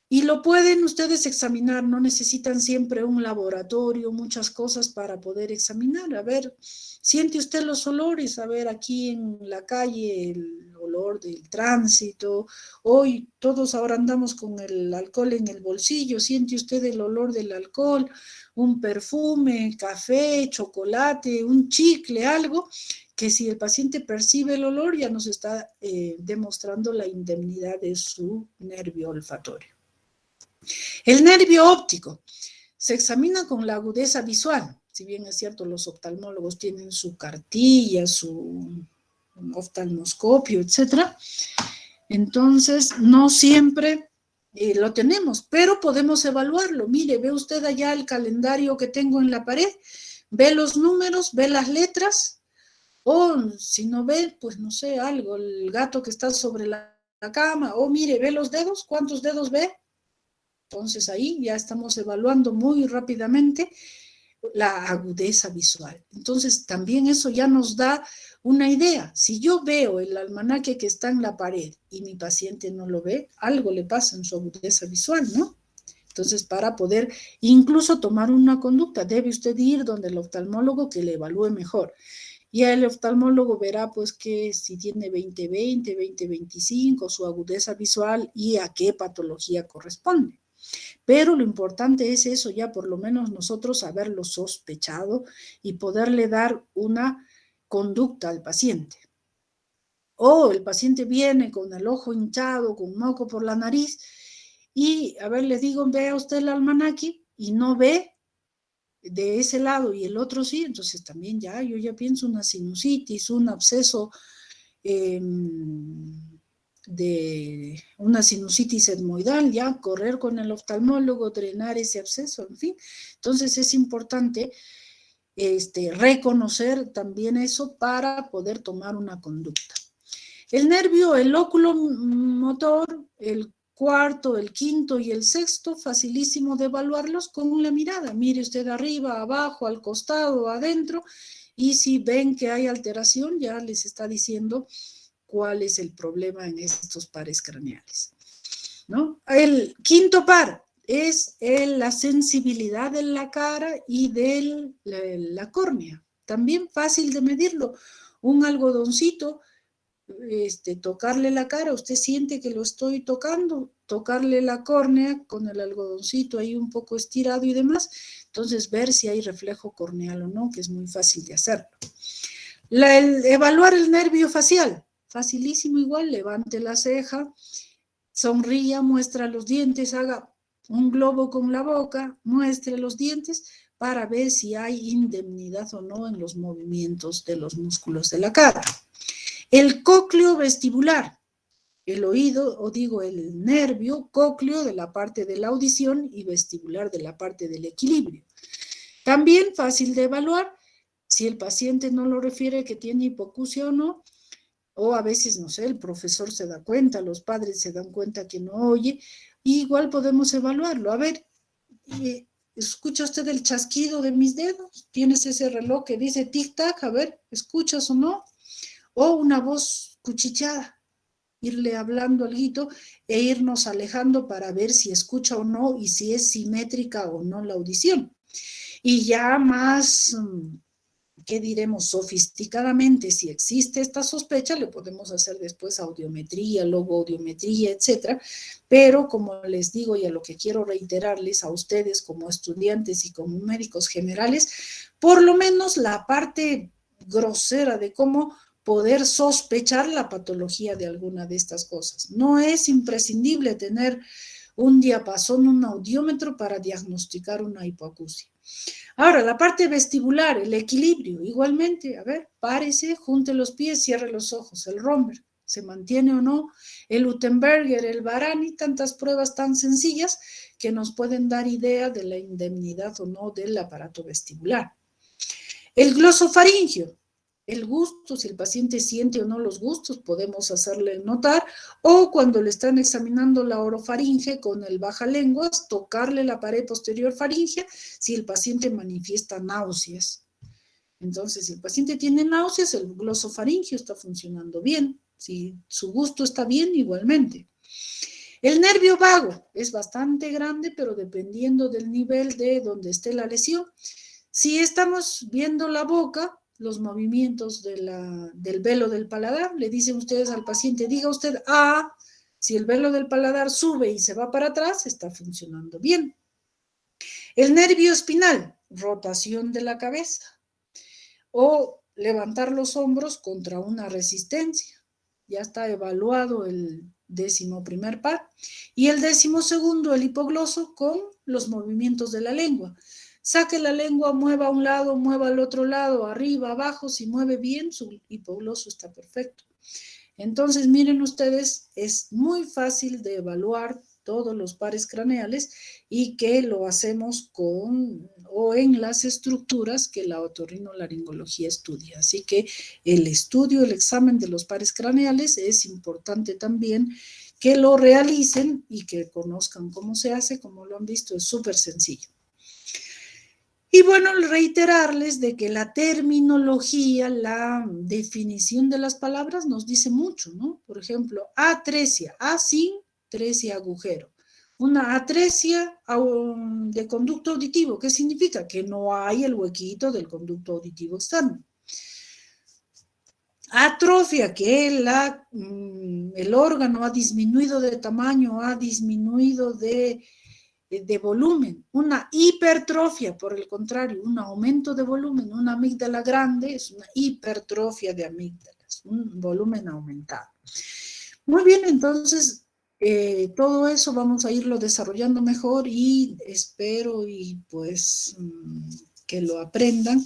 Y lo pueden ustedes examinar, no necesitan siempre un laboratorio, muchas cosas para poder examinar. A ver, siente usted los olores, a ver, aquí en la calle el olor del tránsito, hoy todos ahora andamos con el alcohol en el bolsillo, siente usted el olor del alcohol, un perfume, café, chocolate, un chicle, algo, que si el paciente percibe el olor ya nos está demostrando la indemnidad de su nervio olfatorio. El nervio óptico se examina con la agudeza visual. Si bien es cierto, los oftalmólogos tienen su cartilla, su oftalmoscopio, etcétera. Entonces, no siempre lo tenemos, pero podemos evaluarlo. Mire, ve usted allá el calendario que tengo en la pared, ve los números, ve las letras, o si no ve, pues no sé, algo, el gato que está sobre la cama, o mire, ve los dedos, ¿cuántos dedos ve? Entonces ahí ya estamos evaluando muy rápidamente la agudeza visual. Entonces también eso ya nos da una idea. Si yo veo el almanaque que está en la pared y mi paciente no lo ve, algo le pasa en su agudeza visual, ¿no? Entonces, para poder incluso tomar una conducta, debe usted ir donde el oftalmólogo que le evalúe mejor. Y el oftalmólogo verá pues que si tiene 20/20, 20/25, su agudeza visual y a qué patología corresponde. Pero lo importante es eso, ya por lo menos nosotros haberlo sospechado y poderle dar una conducta al paciente. O el paciente viene con el ojo hinchado, con moco por la nariz, y a ver, les digo, vea usted el almanaque y no ve de ese lado y el otro sí, entonces también yo ya pienso una sinusitis, un absceso de una sinusitis etmoidal, ya correr con el oftalmólogo, drenar ese absceso, en fin. Entonces es importante reconocer también eso para poder tomar una conducta. El nervio, el óculo motor, el cuarto, el quinto y el sexto, facilísimo de evaluarlos con la mirada. Mire usted arriba, abajo, al costado, adentro, y si ven que hay alteración, ya les está diciendo cuál es el problema en estos pares craneales, ¿no? El quinto par, es la sensibilidad de la cara y de la córnea. También fácil de medirlo. Un algodoncito, tocarle la cara, usted siente que lo estoy tocando, tocarle la córnea con el algodoncito ahí un poco estirado y demás, entonces ver si hay reflejo corneal o no, que es muy fácil de hacerlo. Evaluar el nervio facial, facilísimo igual, levante la ceja, sonría, muestra los dientes, haga un globo con la boca, muestre los dientes para ver si hay indemnidad o no en los movimientos de los músculos de la cara. El cócleo vestibular, el oído, o digo el nervio cócleo de la parte de la audición y vestibular de la parte del equilibrio. También fácil de evaluar si el paciente no lo refiere que tiene hipoacusia o no, o a veces, no sé, el profesor se da cuenta, los padres se dan cuenta que no oye, y igual podemos evaluarlo. A ver, ¿escucha usted el chasquido de mis dedos? ¿Tienes ese reloj que dice tic-tac? A ver, ¿escuchas o no? O una voz cuchicheada, irle hablando algo e irnos alejando para ver si escucha o no y si es simétrica o no la audición. Y ya más, ¿qué diremos? Sofisticadamente, si existe esta sospecha, le podemos hacer después audiometría, logoaudiometría, etcétera. Pero como les digo y a lo que quiero reiterarles a ustedes como estudiantes y como médicos generales, por lo menos la parte grosera de cómo poder sospechar la patología de alguna de estas cosas. No es imprescindible tener un diapasón, un audiómetro para diagnosticar una hipoacusia. Ahora, la parte vestibular, el equilibrio, igualmente, a ver, párese, junte los pies, cierre los ojos, el Romberg, ¿se mantiene o no? El Utenberger, el Barani, tantas pruebas tan sencillas que nos pueden dar idea de la indemnidad o no del aparato vestibular. El glosofaringio, el gusto, si el paciente siente o no los gustos, podemos hacerle notar, o cuando le están examinando la orofaringe con el bajalenguas, tocarle la pared posterior faríngea si el paciente manifiesta náuseas. Entonces, si el paciente tiene náuseas, el glosofaringio está funcionando bien. Si su gusto está bien, igualmente. El nervio vago es bastante grande, pero dependiendo del nivel de donde esté la lesión. Si estamos viendo la boca, los movimientos del velo del paladar, le dicen ustedes al paciente, diga usted ah, si el velo del paladar sube y se va para atrás, está funcionando bien. El nervio espinal, rotación de la cabeza, o levantar los hombros contra una resistencia. Ya está evaluado el 11º par. Y el 12º, el hipogloso, con los movimientos de la lengua. Saque la lengua, mueva a un lado, mueva al otro lado, arriba, abajo, si mueve bien, su hipogloso está perfecto. Entonces, miren ustedes, es muy fácil de evaluar todos los pares craneales y que lo hacemos con o en las estructuras que la otorrinolaringología estudia. Así que el estudio, el examen de los pares craneales es importante también que lo realicen y que conozcan cómo se hace, como lo han visto, es súper sencillo. Y bueno, reiterarles de que la terminología, la definición de las palabras nos dice mucho, ¿no? Por ejemplo, atresia, A sin tresia agujero. Una atresia de conducto auditivo, ¿qué significa? Que no hay el huequito del conducto auditivo externo. Atrofia, que el órgano ha disminuido de tamaño, ha disminuido de volumen. Una hipertrofia, por el contrario, un aumento de volumen. Una amígdala grande es una hipertrofia de amígdalas, un volumen aumentado. Muy bien, entonces todo eso vamos a irlo desarrollando mejor y espero y pues que lo aprendan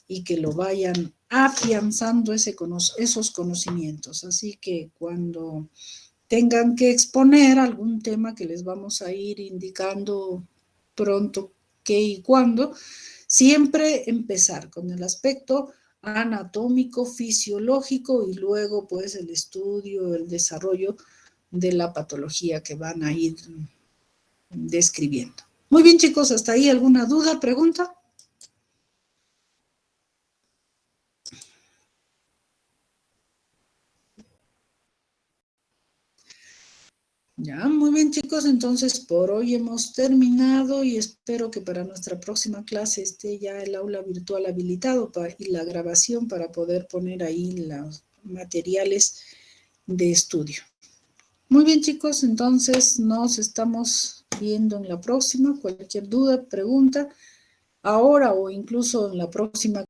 y que lo vayan afianzando esos conocimientos. Así que cuando tengan que exponer algún tema que les vamos a ir indicando pronto qué y cuándo, siempre empezar con el aspecto anatómico, fisiológico y luego pues el estudio, el desarrollo de la patología que van a ir describiendo. Muy bien, chicos, hasta ahí alguna duda, pregunta. Ya, muy bien chicos, entonces por hoy hemos terminado y espero que para nuestra próxima clase esté ya el aula virtual habilitado y la grabación para poder poner ahí los materiales de estudio. Muy bien chicos, entonces nos estamos viendo en la próxima. Cualquier duda, pregunta, ahora o incluso en la próxima